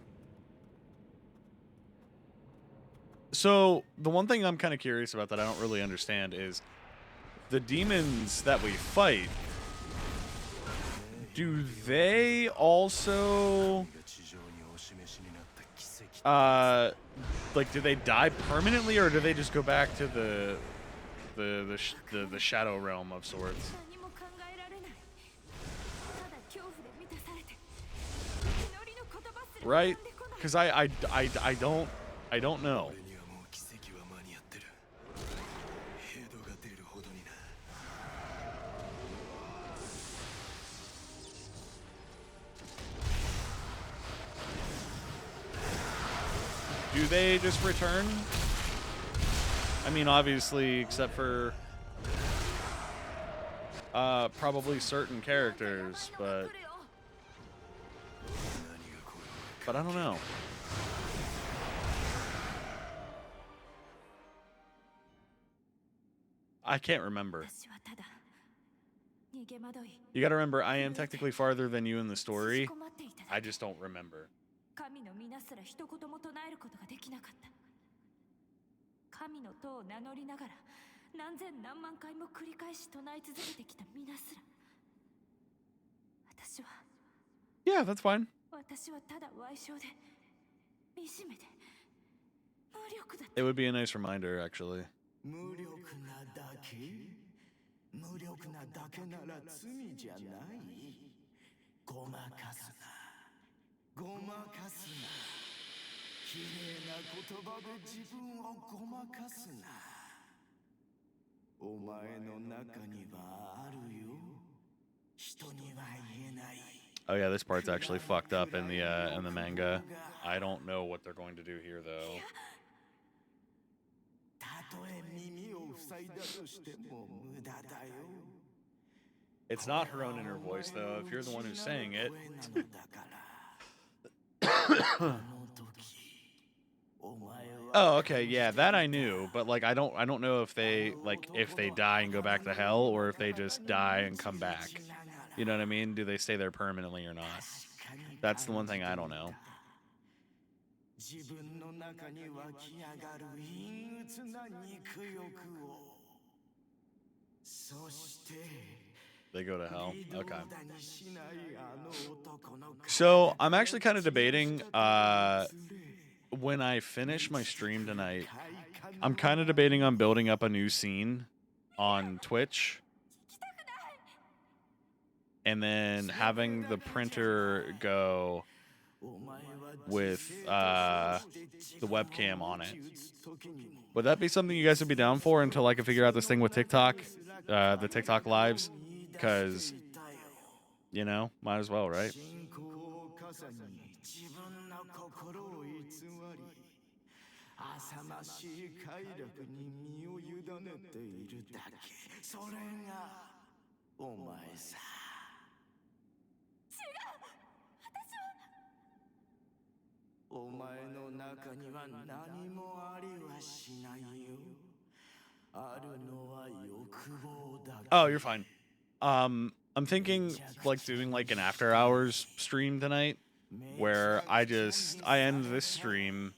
So, the one thing I'm kind of curious about that I don't really understand is the demons that we fight, do they also, 地上にお示しになった奇跡 like, do they die permanently or do they just go back to the shadow realm of sorts? 何も考えられないただ恐怖で満たされて祈りの言葉すら Right? 飛んでこない Because I don't know. 俺にはもう奇跡は間に合ってるヘドが出るほどにな Do they just return? I mean, obviously, except for probably certain characters, but 何がこれ I don't know. I can't remember. 私はただ逃げ惑い You gotta remember, I am technically farther than you in the 差し story. 込まっていただ I け just don't remember. 神の皆すら一言も唱えることができなかった神の塔を名乗りながら何千何万回も繰り返し唱え続けてきた皆すら私は Yeah, that's fine. 私はただ矮小で惨めで無力だった It would be a nice reminder, actually. 無力なだけ無力なだけなら罪じゃないごまかすなごまかすな綺麗な言葉で自分をごまかすなお前の中にはあるよ人には言えない Oh yeah, this part's actually fucked up in the manga. I don't know what they're going to do here though. たとえ耳を塞いだとしても無駄だよ It's not her own inner voice though. If you're the one who's saying it. 声なのだからあの時お前は Oh, okay, yeah, that I knew, but like I don't know if they die and go back to hell or if they just die and come back. You know what I mean? Do they stay there permanently or not? That's the one thing I don't know. 自分の中に湧き上がる陰鬱な肉欲をそして They go to hell. 微動 Okay. だにしないあの男の So I'm actually kind of debating when I finish my stream tonight, I'm kind of debating on building up a new scene on Twitch and then having the printer go with the webcam on it. Would that be something you guys would be down for until I can figure out this thing with TikTok, the TikTok lives? Because, you know, might as well, right? 信仰を傘に自分の心を偽り浅ましい快楽に身を委ねているだけ。それがお前さ。お前の中には何もありはしないよ。あるのは欲望だけ。 Oh, you're fine. I'm thinking like doing like an after hours stream tonight where I end this stream,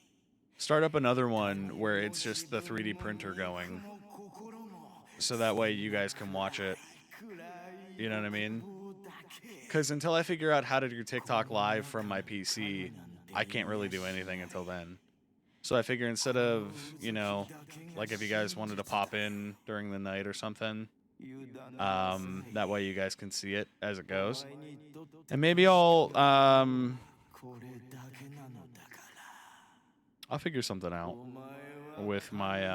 start up another one where it's just the 3D printer going. So that way you guys can watch it. You know what I mean? Because until I figure out how to do TikTok live from my PC, I can't really do anything until then. So I figure instead of, you know, like if you guys wanted to pop in during the night or something, that way you guys can see it as it goes. And maybe I'll figure something out with my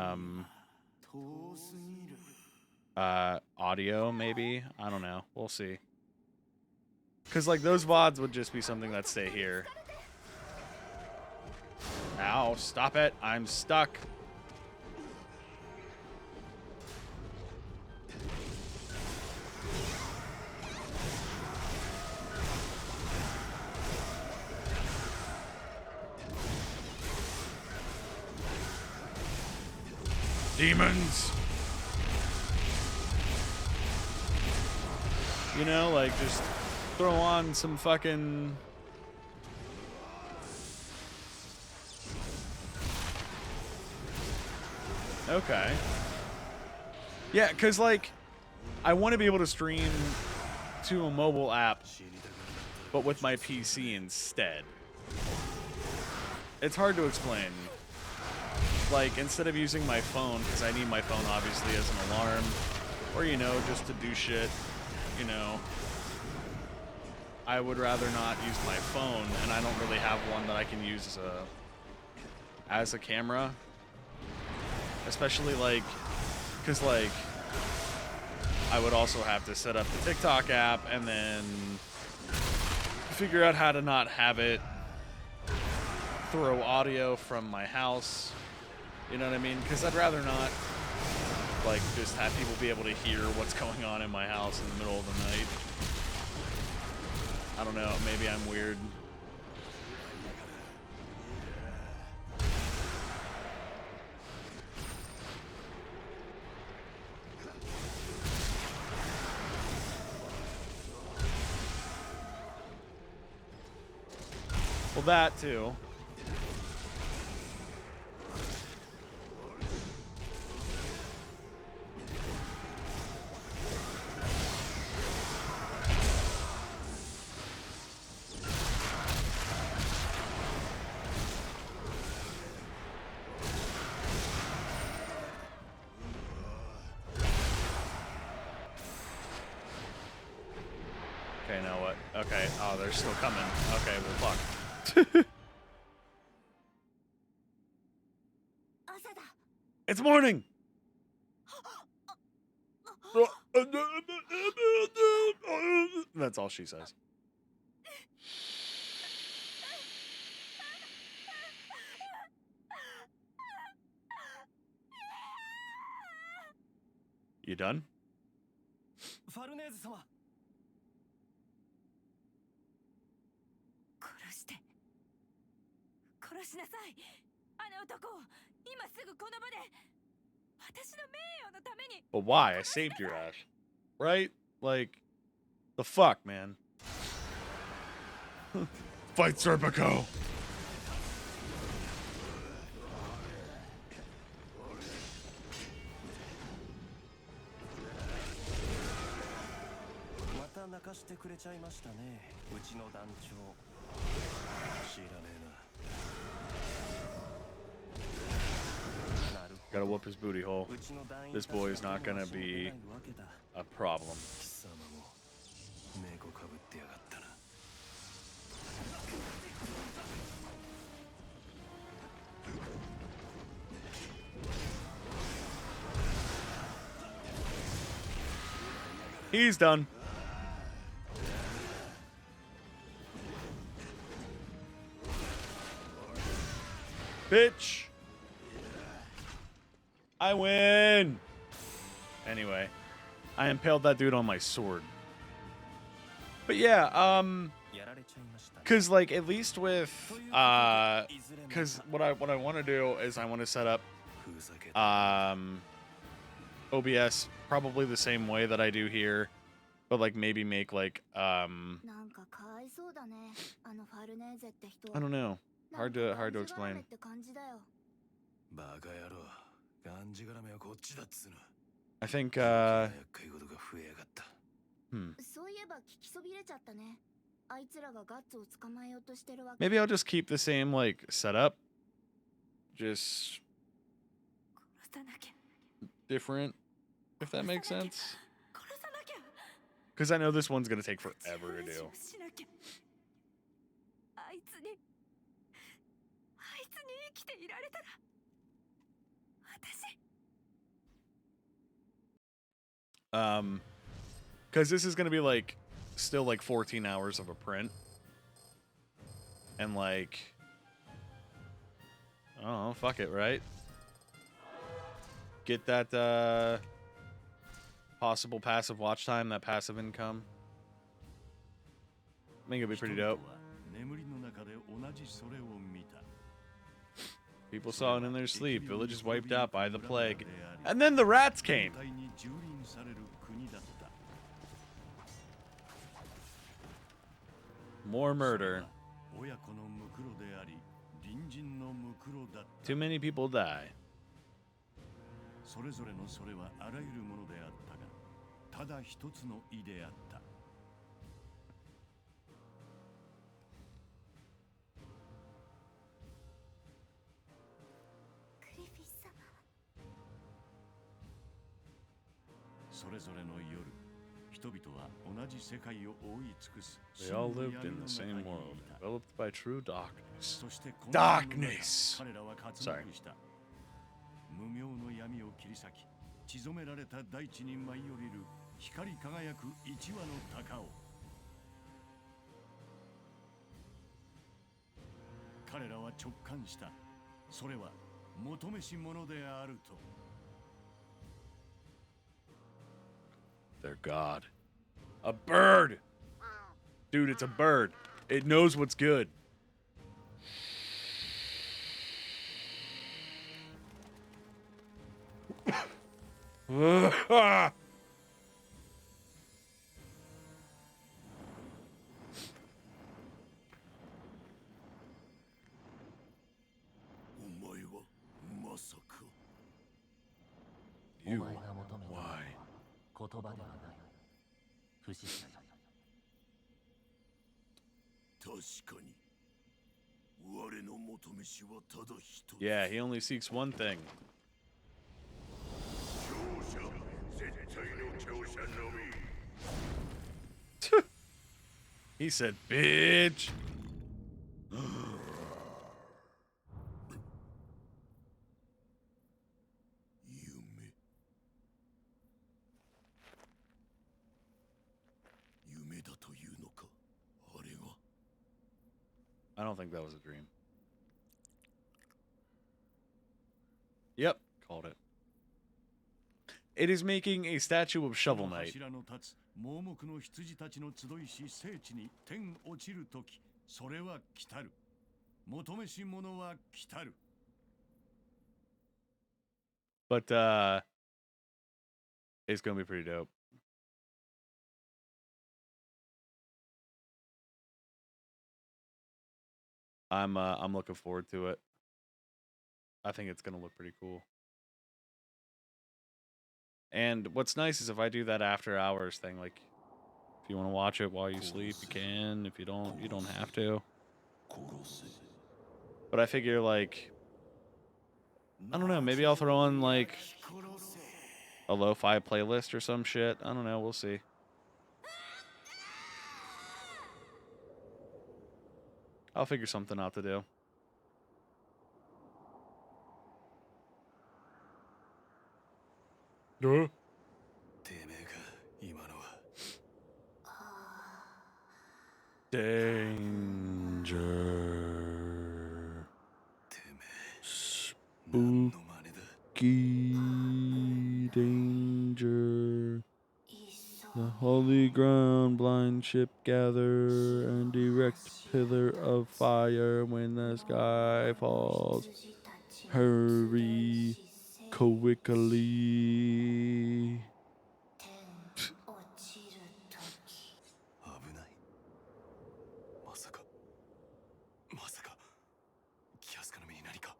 audio, maybe. I don't know. We'll see. Because, like, those VODs would just be something that stay here. Ow, stop it. I'm stuck. Demons! You know, like, just throw on some fucking... Okay. Yeah, because, like, I want to be able to stream to a mobile app, but with my PC instead. It's hard to explain. Like, instead of using my phone, because I need my phone, obviously, as an alarm, or, you know, just to do shit, you know, I would rather not use my phone, and I don't really have one that I can use as a camera. Especially, like, because, like, I would also have to set up the TikTok app and then figure out how to not have it throw audio from my house. You know what I mean? Because I'd rather not, like, just have people be able to hear what's going on in my house in the middle of the night. I don't know. Maybe I'm weird. Well, that too. Okay, now what? Okay, oh, they're still coming. Okay, well, fuck. It's morning! That's all she says. You done? ファルネーズ様。殺しなさい。あの男を今すぐこの場で私の名誉のために。 But why? I saved your ass. Right? Like, the fuck, man? Fight Serpico! Mata 泣かしてくれちゃいましたね。うちの団長。知らねえな。 Gotta whoop his booty hole. This boy is not gonna be a problem. He's done. Bitch. I win! Anyway, I impaled that dude on my sword. But yeah, やられちゃいましたね cause like at least with ということでいずれまた cause what I want to do is I want to set up ふざけた OBS probably the same way that I do here, but like maybe make like なんかかわいそうだね。あのファルネーゼって人 I don't know, なん hard か to がんじがらめ explain. って感じだよ。バカ野郎がんじがらめはこっちだっつうの I think 厄介事が増えやがった そういえば聞きそびれちゃったね。あいつらがガッツを捕まえようとしてるわけ。 maybe I'll just keep the same like setup, just 殺さなきゃ different, if that makes sense. 殺さなきゃ Because I know this one's gonna take forever to 話 do. をしなきゃあいつに生きていられたら私 Because this is gonna be like still like 14 hours of a print, and like, oh fuck it, right? Get that possible passive watch time, that passive income. I think it'll be pretty dope. 眠りの中で同じそれを見た People saw it in their sleep. Villages wiped out by the plague, and then the rats came. 体に蹂躙される国だった More murder. 親子のムクロであり隣人のムクロだった Too many people die. それぞれのそれはあらゆるものであったがただ一つの意であった クリフィス様。それぞれの夜人々は同じ世界を覆い尽くす They all 真の lived 闇 in の the 中 same にい world, た developed by true darkness. そしてこの世の中 Darkness. 彼らは活躍した無名の闇を切り裂き血染められた大地に舞い降りる光り輝く一羽の鷹を彼らは直感したそれは求めし者であると Their god. A bird! Dude, it's a bird. It knows what's good. You. お前が求めた Why? 言葉ではない不思議だ 確かに我の求めしはただ一つ Yeah, he only seeks one thing. 強者絶対の強者のみ He said, bitch. 夢だというのかあれが I don't think that was a dream. Yep, called it. It is making a statue of Shovel Knight. 柱の立つ盲目の羊たちの集いし聖地に天落ちるときそれは来たる求めし者は来たる But it's gonna be pretty dope. I'm looking forward to it. I think it's gonna look pretty cool. And what's nice is if I do that after hours thing, like if you want to watch it while you sleep, you can. If you don't have to. But I figure like I don't know, maybe I'll throw on like a lo-fi playlist or some shit. I don't know, we'll see. I'll figure something out to do. Duh. てめえか今のは Danger. てめえ何の真似だ Spooky. holy ground, blind ship gather, and erect pillar of fire when the sky falls. Hurry, quickly. 危ないまさかキャスカの身に何か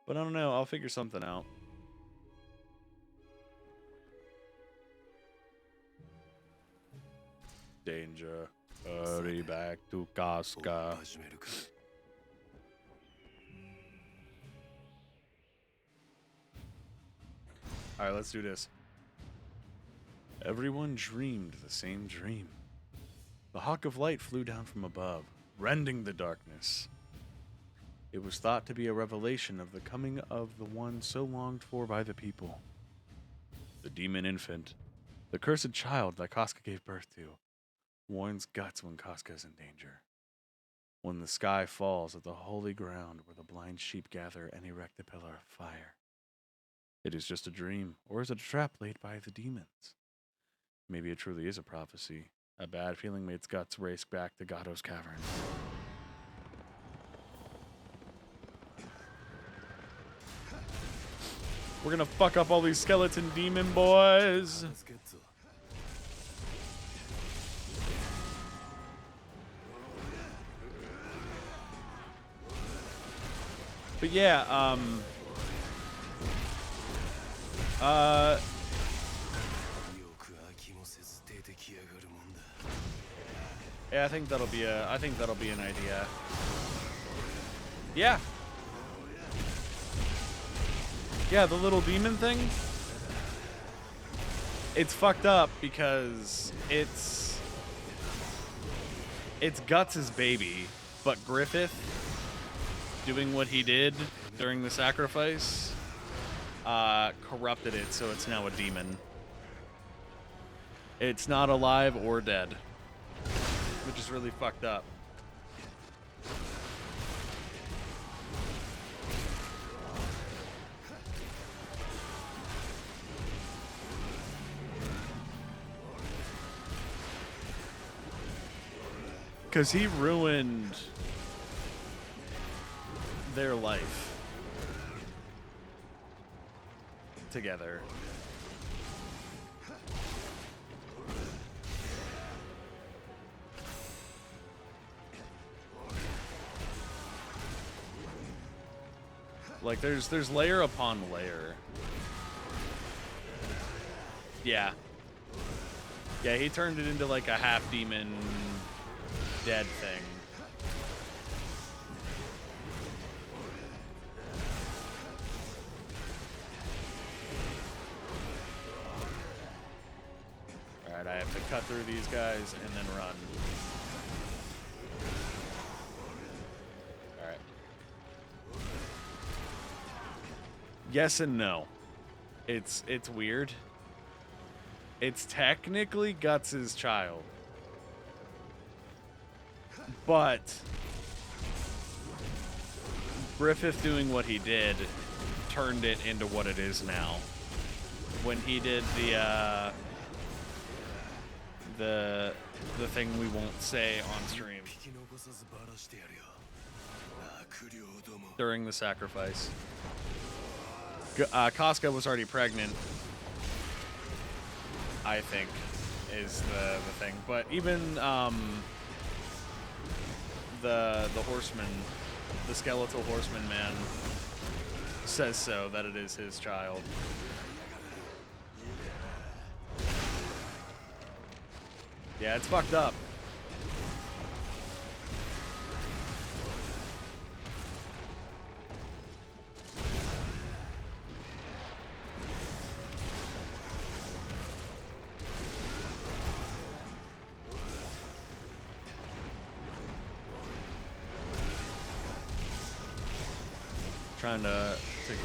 But I don't know, I'll figure something out. Danger. Hurry back to Casca. 始めるか Alright, let's do this. Everyone dreamed the same dream. The hawk of light flew down from above, rending the darkness. It was thought to be a revelation of the coming of the one so longed for by the people. The demon infant, the cursed child that Casca gave birth to, warns Guts when Casca is in danger. When the sky falls at the holy ground where the blind sheep gather and erect the pillar of fire. It is just a dream, or is it a trap laid by the demons? Maybe it truly is a prophecy. A bad feeling made Guts race back to Gado's cavern. We're gonna fuck up all these skeleton demon boys. Let's get to But yeah, よく飽きもせず出てきやがるもんだ yeah, I think that'll be an idea. Yeah. Yeah, the little demon thing. It's fucked up because it's Guts' baby, but Griffith doing what he did during the sacrifice corrupted it, so it's now a demon. It's not alive or dead, which is really fucked up. Because he ruined their life together. Like there's layer upon layer. Yeah. Yeah, he turned it into like a half demon dead thing. Alright, I have to cut through these guys and then run. Alright. Yes and no. It's weird. It's technically Guts' child. But Griffith doing what he did turned it into what it is now. When he did the thing we won't say on stream 引き残さずバラしてやるよ悪霊ども during the sacrifice. Casca was already pregnant, I think, is the thing. But even the horseman, the skeletal horseman man, says so, that it is his child. Yeah, it's fucked up. Trying to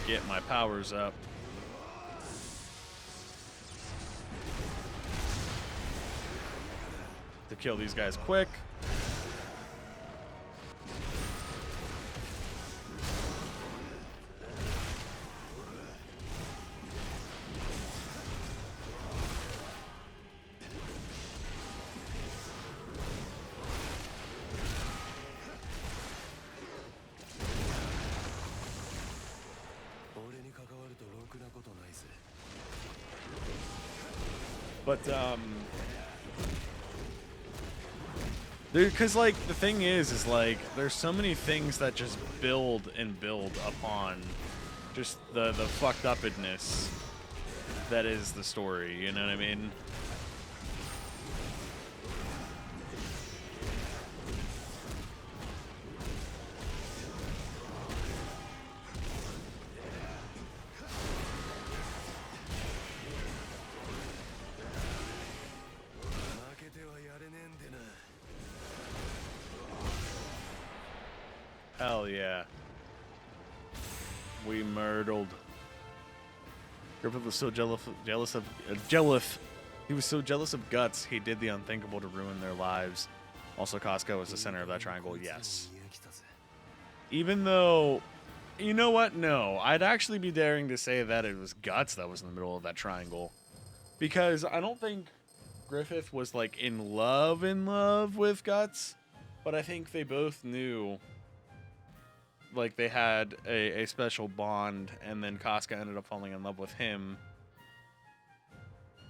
get my powers up. To kill these guys quick. But because like the thing is like there's so many things that just build and build upon just the fucked upness that is the story. You know what I mean? Hell yeah. We murdered. Griffith was so jealous of he was so jealous of Guts, he did the unthinkable to ruin their lives. Also, Costco was the center of that triangle, yes. Even though, you know what? No, I'd actually be daring to say that it was Guts that was in the middle of that triangle. Because I don't think Griffith was like in love with Guts, but I think they both knew like they had a special bond, and then Casca ended up falling in love with him.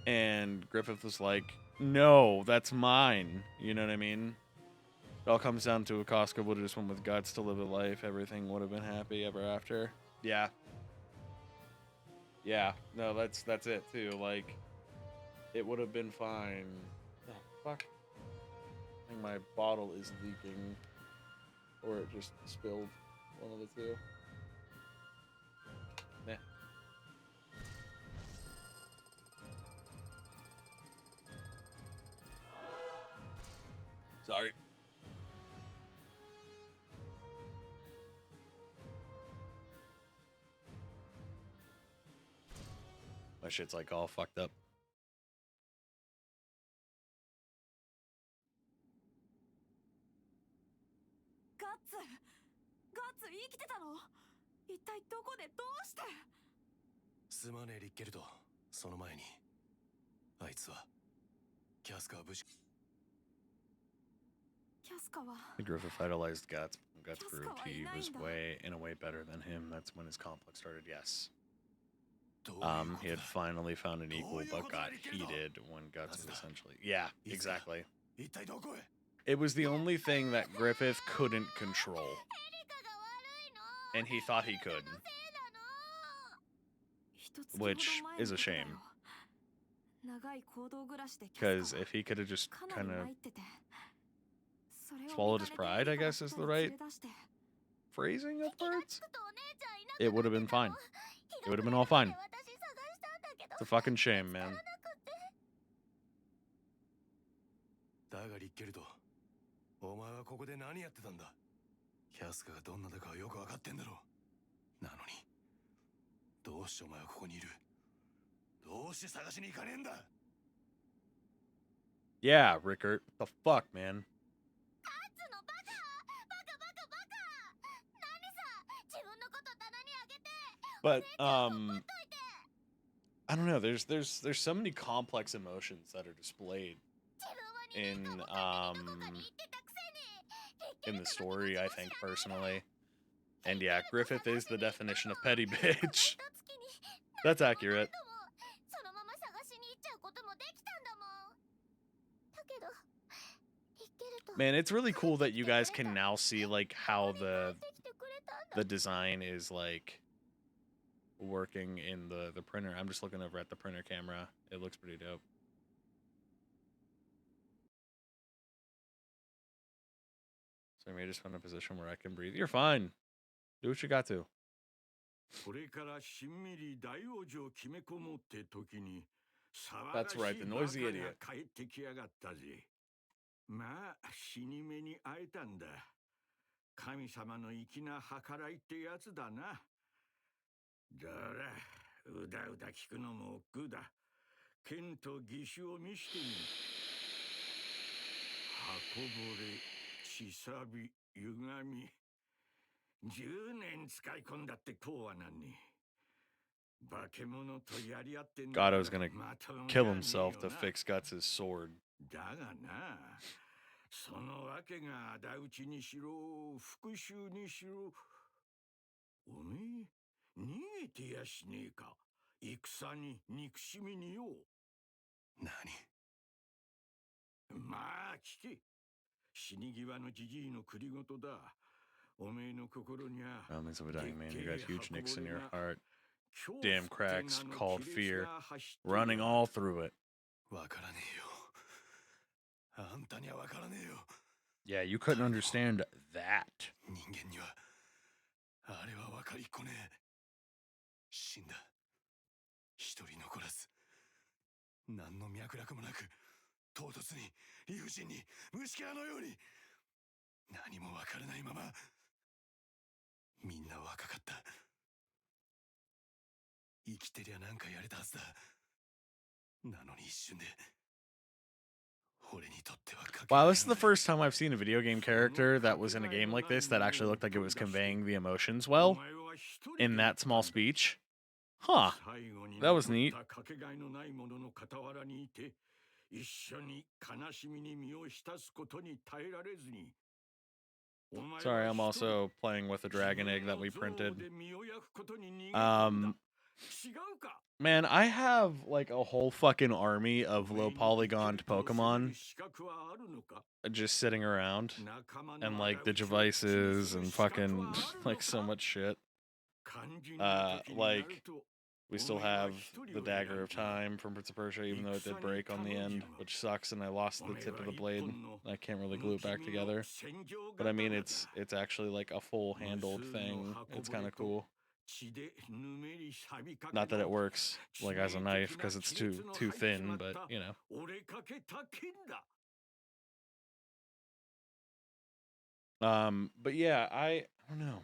And Griffith was like, no, that's mine. You know what I mean? It all comes down to a Casca would have just went with Guts to live a life. Everything would have been happy ever after. Yeah. Yeah. No, that's it too. Like, it would have been fine. Oh, fuck. I think my bottle is leaking. Or it just spilled. One of the two. Nah. Sorry. My shit's like all fucked up. Guts 生きてたの？一体どこでどうして？すまねえリッケルト。その前にあいつはキャスカは無事。キャスカは Griffith idolized Guts. Guts proved he was in a way better than him. That's when his conflict started, yes. He had finally found an equal, but got heated when Guts was essentially... Yeah, exactly. It was the only thing that Griffith couldn't control. And he thought he could. Which is a shame. Because if he could have just kind of swallowed his pride, I guess is the right phrasing of words, it would have been fine. It would have been all fine. It's a fucking shame, man. だがリッケルト、お前はここで何やってたんだ？キャスカがどんなだかはよくわかってんだろう。なのに、どうしてお前はここにいる？どうして探しに行かねえんだ？ Yeah, Rickert. The fuck, man. But I don't know. There's so many complex emotions that are displayed in the story, I think, personally. And yeah, Griffith is the definition of petty bitch. That's accurate. Man, it's really cool that you guys can now see like how the design is like working in the printer. I'm just looking over at the printer camera. It looks pretty dope. So I may just find a position where I can breathe. You're fine. Do what you got to. これからしんみり大王女を決め込もうって時に That's right, the noisy idiot. 帰ってきやがったぜ。まあ死に目に会えたんだ。神様の粋な計らいってやつだな。だら、うだうだ聞くのも億劫だ。剣と義手を見してみ。箱ぼれ、血さび、歪み。10年使い込んだってこうはなんね。化け物とやり合ってんだ。 Gado's gonna kill himself to fix Guts' sword. だがな、そのわけが仇討ちにしろ、復讐にしろ。おめえ、 逃げてやしねえか。戦に憎しみによ。何？まあ聞け。死に際のじじいの繰り事だ。おめえの心にゃ Moments of a dying man, you got huge nicks in your でっけえ heart. 恐怖 Damn って cracks 名の called 亀裂 fear が走ってる running all through it. わからねえよ。あんたにはわからねえよ。 Yeah, you couldn't understand that. 人間にはあれはわかりっこねえ。死んだ。一人残らず。何の脈絡もなく、唐突に、理不尽に、虫けらのように。何もわからないまま。みんな若かった。生きてりゃなんかやれたはずだ。なのに一瞬で。俺にとってはかけがえ Wow, の this is the ない first time I've seen a video game character that was in a game like this that actually looked like it was conveying the emotions well in that small speech. Huh. That was neat. かけがえのないものの傍らにいて、一緒に悲しみに身を浸すことに耐えられずに。 Sorry, I'm also playing with a dragon egg that we printed. 違うか。 Man, I have like a whole fucking army of low polygoned Pokemon 資格はあるのか。 just sitting around. 仲間 And の like the 仇討ちを devices する and 資格は fucking あるのか。 like so much shit. 肝心な時になると We still have the Dagger of Time from Prince of Persia, even though it did break on the end, which sucks, and I lost the tip of the blade. I can't really glue it back together. But I mean, it's actually like a full-handled thing. It's kind of cool. Not that it works like as a knife because it's too thin, but you know. But yeah, I don't know.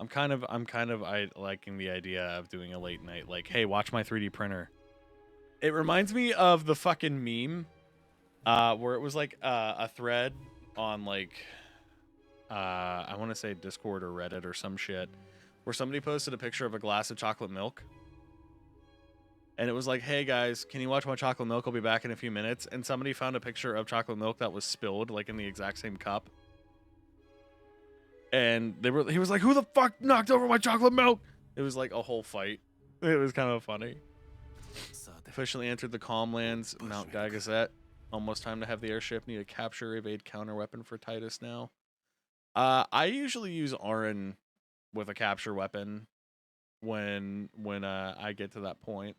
I'm kind of liking the idea of doing a late night, like, hey, watch my 3D printer. It reminds me of the fucking meme, where it was like a thread on like, I want to say Discord or Reddit or some shit, where somebody posted a picture of a glass of chocolate milk. And it was like, hey guys, can you watch my chocolate milk? I'll be back in a few minutes. And somebody found a picture of chocolate milk that was spilled, like in the exact same cup. And he was like, who the fuck knocked over my chocolate milk? It was like a whole fight. It was kind of funny. Officially entered the Calm Lands, Mount Gygazet. Almost time to have the airship. Need a capture, evade, counter weapon for Titus now. I usually use Auron with a capture weapon when I get to that point.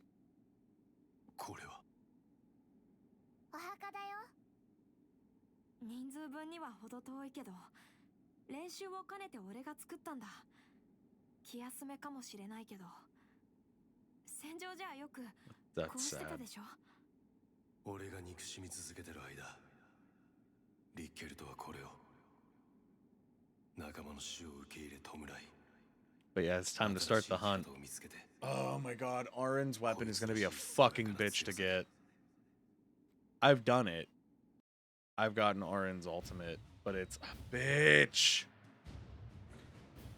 これはお墓だよ。人数分には程遠いけど、練習を兼ねて俺が作ったんだ。気休めかもしれないけど、戦場じゃよくこ That's うしてた sad. でしょ。俺が憎しみ続けてる間、リッケルトはこれを仲間の死を受け入れ弔い。 But yeah, it's time to start the hunt. Oh my god, Auron's weapon is gonna be a fucking bitch to get. I've done it. I've gotten Auron's ultimate, but it's a bitch.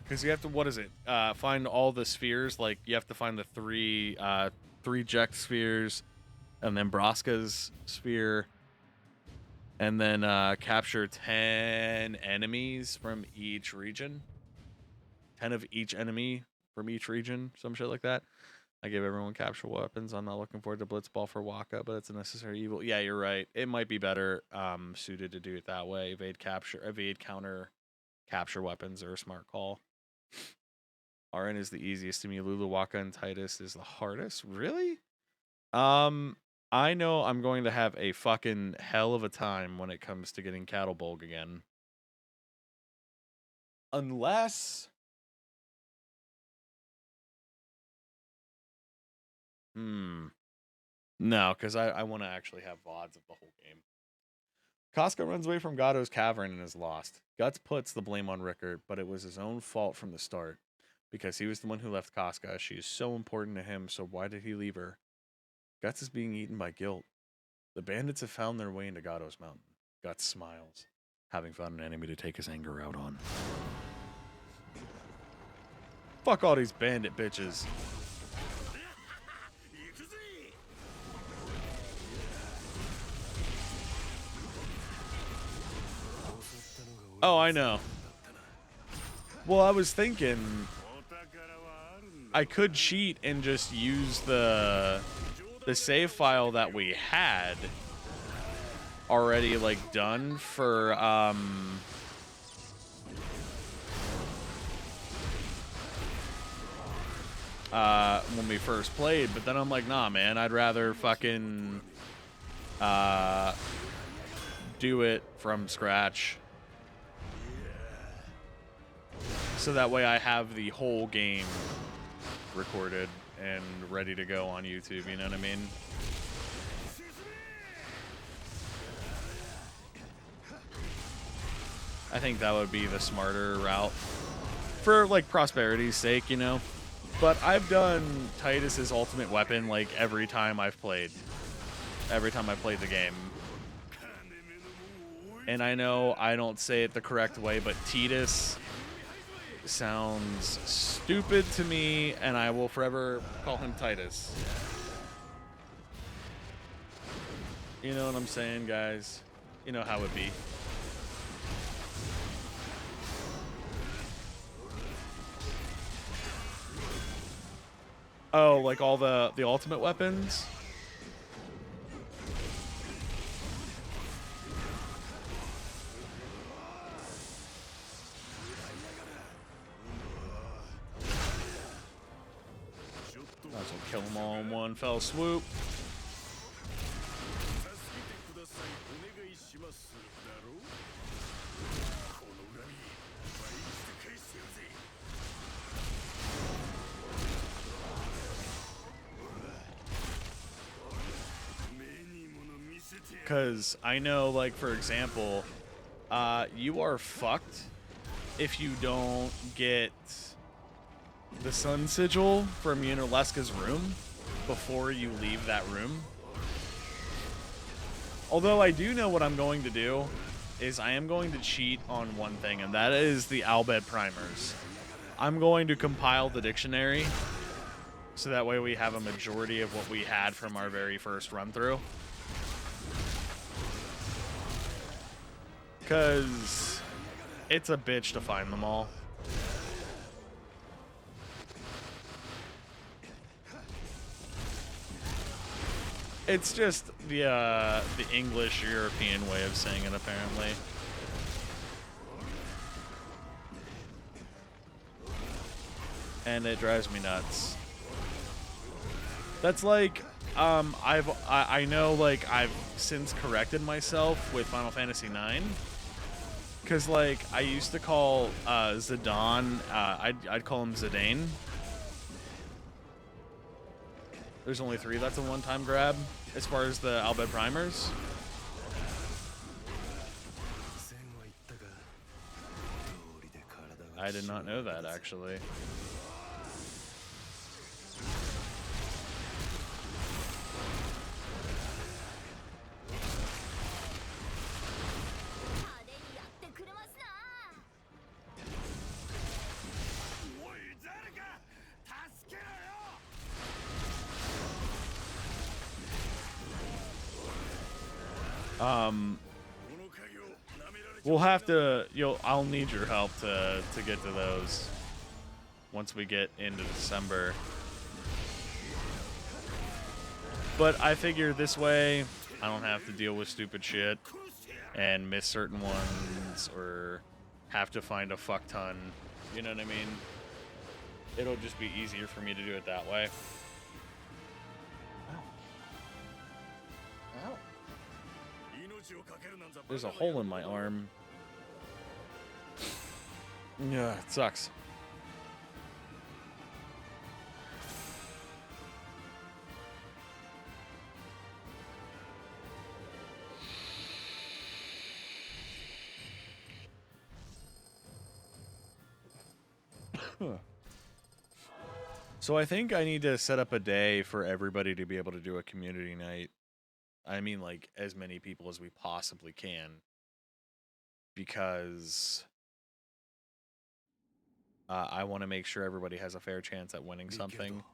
Because you have to, what is it? Find all the spheres. Like, you have to find the three Jekt spheres, and then Braska's sphere, and then capture 10 enemies from each region. 10 of each enemy from each region, some shit like that. I give everyone capture weapons. I'm not looking forward to Blitzball for Waka, but it's a necessary evil. Yeah, you're right. It might be better suited to do it that way. Evade, counter, capture weapons are a smart call. Auron is the easiest to me. Lulu, Waka, and Titus is the hardest. Really? I know I'm going to have a fucking hell of a time when it comes to getting Cattlebulg again. Unless... No, because I want to actually have VODs of the whole game. Casca runs away from Gado's cavern and is lost. Guts puts the blame on Rickard, but it was his own fault from the start. Because he was the one who left Casca. She is so important to him, so why did he leave her? Guts is being eaten by guilt. The bandits have found their way into Gado's mountain. Guts smiles, having found an enemy to take his anger out on. Fuck all these bandit bitches. Oh, I know. Well, I was thinking I could cheat and just use the the save file that we had already like done for when we first played, but then I'm like, nah, man, I'd rather fucking do it from scratch, so that way I have the whole game recorded and ready to go on YouTube, you know what I mean? I think that would be the smarter route for like prosperity's sake, you know? But I've done Titus's ultimate weapon like every time I've played. Every time I played the game. And I know I don't say it the correct way, but Titus sounds stupid to me, and I will forever call him Titus. You know what I'm saying, guys? You know how it be. Oh, like all the ultimate weapons? Might as well kill them all in one fell swoop. Because I know, like, for example, you are fucked if you don't get the Sun Sigil from Yunalesca's room before you leave that room. Although I do know what I'm going to do is I am going to cheat on one thing, and that is the Al Bhed primers. I'm going to compile the dictionary so that way we have a majority of what we had from our very first run-through. Because it's a bitch to find them all. It's just the English European way of saying it, apparently. And it drives me nuts. That's like, I know, like, I've since corrected myself with Final Fantasy IX. Because, like, I used to call Zidane, I'd call him Zidane. There's only 3 that's a one-time grab, as far as the Al Bhed primers. I did not know that, actually. We'll have to, I'll need your help to get to those once we get into December. But I figure this way I don't have to deal with stupid shit and miss certain ones or have to find a fuck ton. You know what I mean? It'll just be easier for me to do it that way. Ow. There's a hole in my arm. Yeah, it sucks. So I think I need to set up a day for everybody to be able to do a community night. I mean, like, as many people as we possibly can. Because I want to make sure everybody has a fair chance at winning something.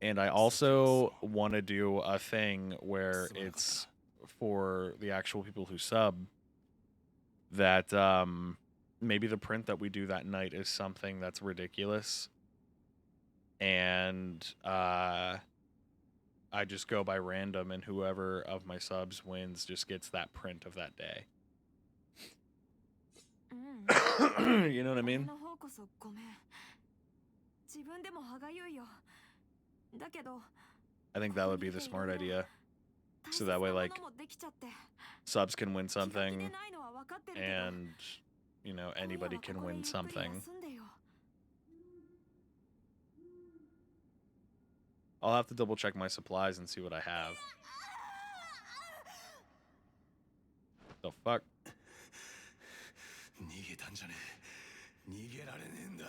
And I also want to do a thing where it's for the actual people who sub that maybe the print that we do that night is something that's ridiculous. And I just go by random, and whoever of my subs wins just gets that print of that day. うん You know what I 俺 mean? の方こそごめん。自分でも歯がゆいよ。だけど I think that would be the smart idea. 大 So 切 that な way, も like, のもできちゃって subs can win 気が気で something, ないのは分かってるけど and, you know, 今夜 anybody はこ can こで win ゆっくり something. 休んでよ。 I'll have to double check my supplies and see what I have. The fuck? 逃げたんじゃねえ。逃げられねえんだ。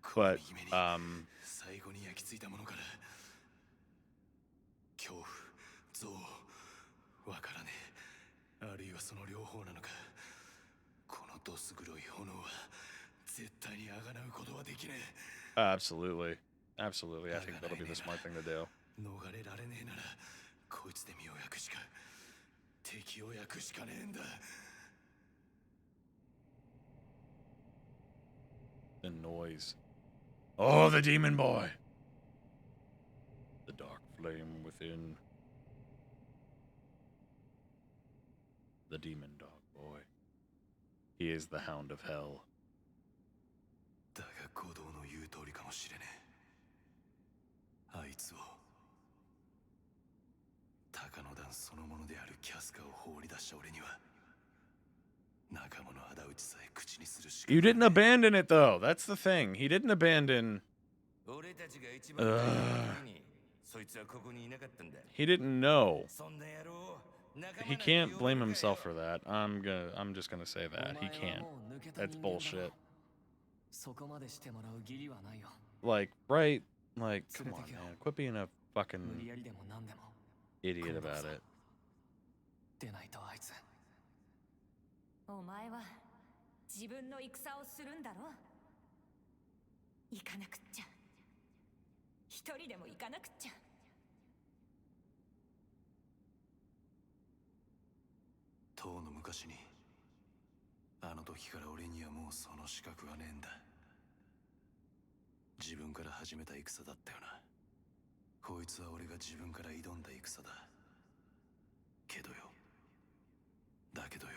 But, 右目に最後に焼き付いたものから恐怖、憎悪、わからねえ。あるいはその両方なのか。このどす黒い炎は絶対にあがなうことはできねえ。 absolutely. Absolutely. I think that'll be the smart thing to do. 逃れられねえならこいつで身を焼くしか敵を焼くしかねえんだ。 The noise. Oh, the demon boy. The dark flame within. The demon dog boy. He is the hound of hell. だが五道の言う通りかもしれねえ。あいつを鷹の段そのものであるキャスカを放り出した俺には仲間の仇討ちさえ口にするしか You didn't abandon it, though. That's the thing. He didn't abandon. 俺たちが一番大事な時にそいつはここにいなかったんだ。 He didn't know. そんな野郎 He can't blame himself for that. I'm just gonna say that. He can't. That's bullshit. そこまでしてもらう義理はないよ。 Like, right? Like, come on, man. Quit being a 無 fucking 理やりでも何でも idiot about it. 出ないとあいつ。お前は自分の戦をするんだろ。行かなくっちゃ。一人でも行かなくっちゃ。とうの昔にあの時から俺にはもうその資格がねえんだ。自分から始めた戦だったよな。こいつは俺が自分から挑んだ戦だ。けどよ。だけどよ。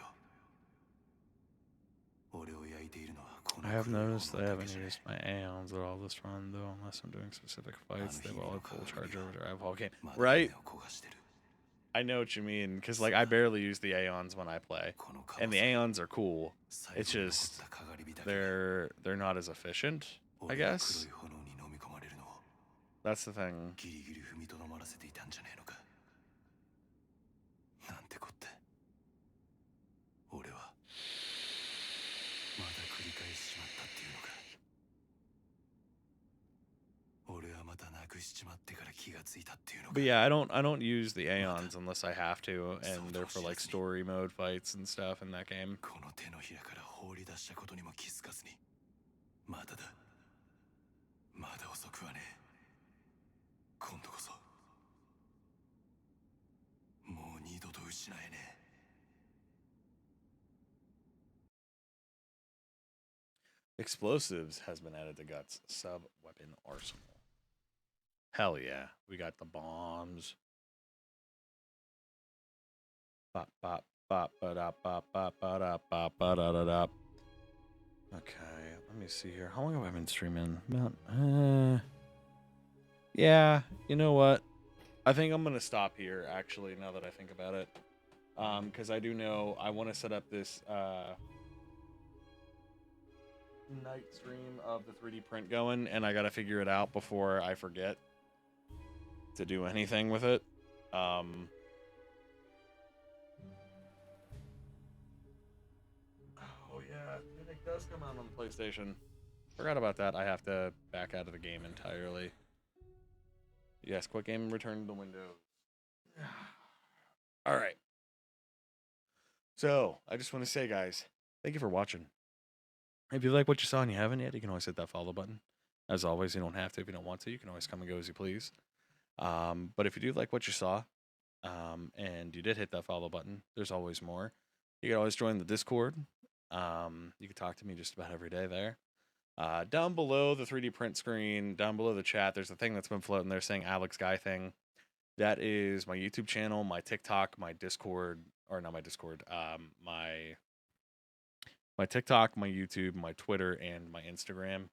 俺を焼いているのはこの I have 黒い炎 noticed that I だけ haven't じゃねえ。 used my Aeons at all this run, though, unless I'm doing specific fights. They will all full charge overdrive. Okay, まだ right? 目を焦がしてる。 I know what you mean, because, like, I barely use the Aeons when I play. この And the カ Aeons are cool. 最後 It's に残っ just, たかがり火だけ they're not as efficient, I 俺が guess. 黒い炎に飲み込まれるのを That's the thing. ギリギリ踏みとどまらせていたんじゃねえのか。なんてこって。俺はまた繰り返しちまったっていうのか。俺はまたなくしちまってから気がついたっていうのか。 But yeah, I don't use the Aeons unless I have to, and they're for like story mode fights and stuff in that game. この手のひらから放り出したことにも気づかずに。まだだ。まだ遅くはねえ。今度こそ。もう二度と失えねえ。 Explosives has been added to Guts sub-weapon arsenal. Hell yeah, we got the bombs. Bop bop bop ba da bop bop ba da bop ba da da da. Okay, let me see here. How long have I been streaming? About yeah, you know what? I think I'm gonna stop here. Actually, now that I think about it, because I do know I want to set up this night stream of the 3D print going, and I gotta figure it out before I forget to do anything with it. Oh yeah, it does come out on the PlayStation. Forgot about that. I have to back out of the game entirely. Yes, quick game return to Windows. All right. So I just want to say, guys, thank you for watching. If you like what you saw and you haven't yet, you can always hit that follow button. As always, you don't have to if you don't want to. You can always come and go as you please. But if you do like what you saw, and you did hit that follow button, there's always more. You can always join the Discord. You can talk to me just about every day there. Down below the 3D print screen, down below the chat, there's a thing that's been floating there saying Alex Guy thing. That is my YouTube channel, my TikTok, my Discord, or not my Discord, my TikTok, my YouTube, my Twitter, and my Instagram.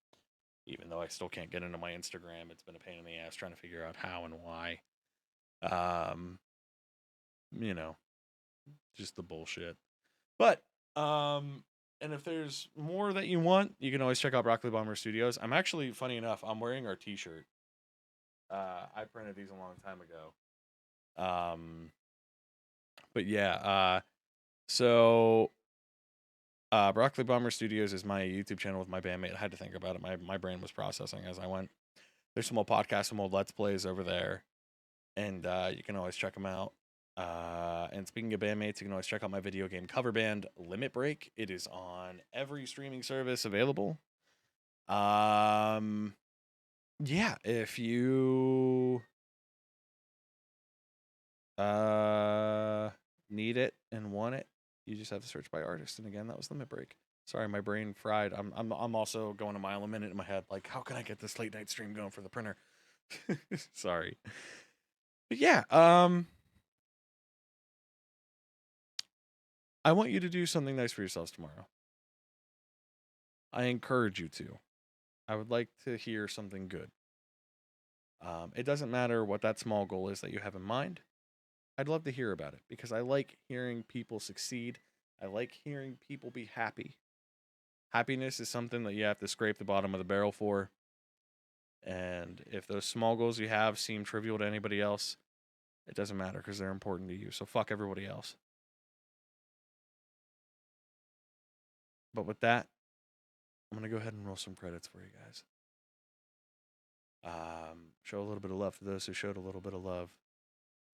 Even though I still can't get into my Instagram, it's been a pain in the ass trying to figure out how and why. You know, just the bullshit. But and if there's more that you want, you can always check out Broccoli Bomber Studios. I'm actually, funny enough, I'm wearing our t-shirt. I printed these a long time ago. But yeah, so Broccoli Bomber Studios is my YouTube channel with my bandmate. I had to think about it. My brain was processing as I went. There's some old podcasts, some old Let's Plays over there, and you can always check them out. And speaking of bandmates, you can always check out my video game cover band, Limit Break. It is on every streaming service available. Yeah, if you need it and want it, you just have to search by artist. And again, that was Limit Break. Sorry, my brain fried. I'm also going a mile a minute in my head. Like, how can I get this late night stream going for the printer? Sorry. But yeah, I want you to do something nice for yourselves tomorrow. I encourage you to. I would like to hear something good. It doesn't matter what that small goal is that you have in mind. I'd love to hear about it because I like hearing people succeed. I like hearing people be happy. Happiness is something that you have to scrape the bottom of the barrel for. And if those small goals you have seem trivial to anybody else, it doesn't matter because they're important to you. So fuck everybody else. But with that, I'm going to go ahead and roll some credits for you guys. Show a little bit of love to those who showed a little bit of love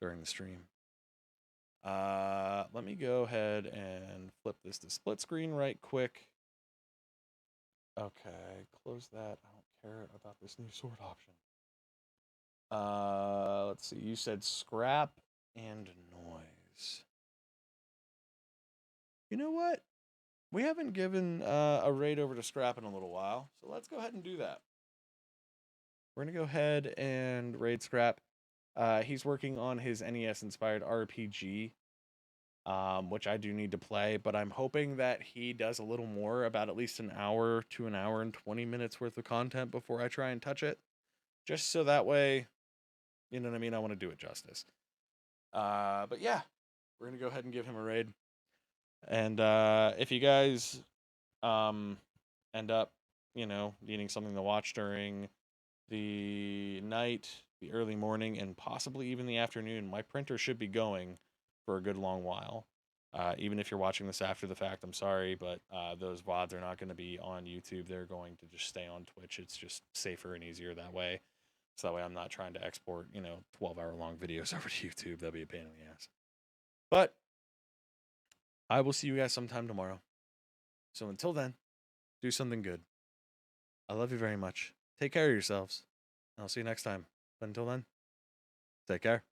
during the stream. Let me go ahead and flip this to split screen right quick. Okay, close that. I don't care about this new sword option. Let's see. You said scrap and noise. You know what? We haven't given a raid over to Scrap in a little while, so let's go ahead and do that. We're going to go ahead and raid Scrap. He's working on his NES-inspired RPG, which I do need to play, but I'm hoping that he does a little more, about at least an hour to an hour and 20 minutes worth of content before I try and touch it. Just so that way, you know what I mean? I want to do it justice. But yeah, we're going to go ahead and give him a raid. And if you guys end up, needing something to watch during the night, the early morning, and possibly even the afternoon, my printer should be going for a good long while. Even if you're watching this after the fact, I'm sorry, but those VODs are not going to be on YouTube. They're going to just stay on Twitch. It's just safer and easier that way. So that way I'm not trying to export, 12-hour long videos over to YouTube. That'd be a pain in the ass. But I will see you guys sometime tomorrow. So until then, do something good. I love you very much. Take care of yourselves. I'll see you next time. But until then, take care.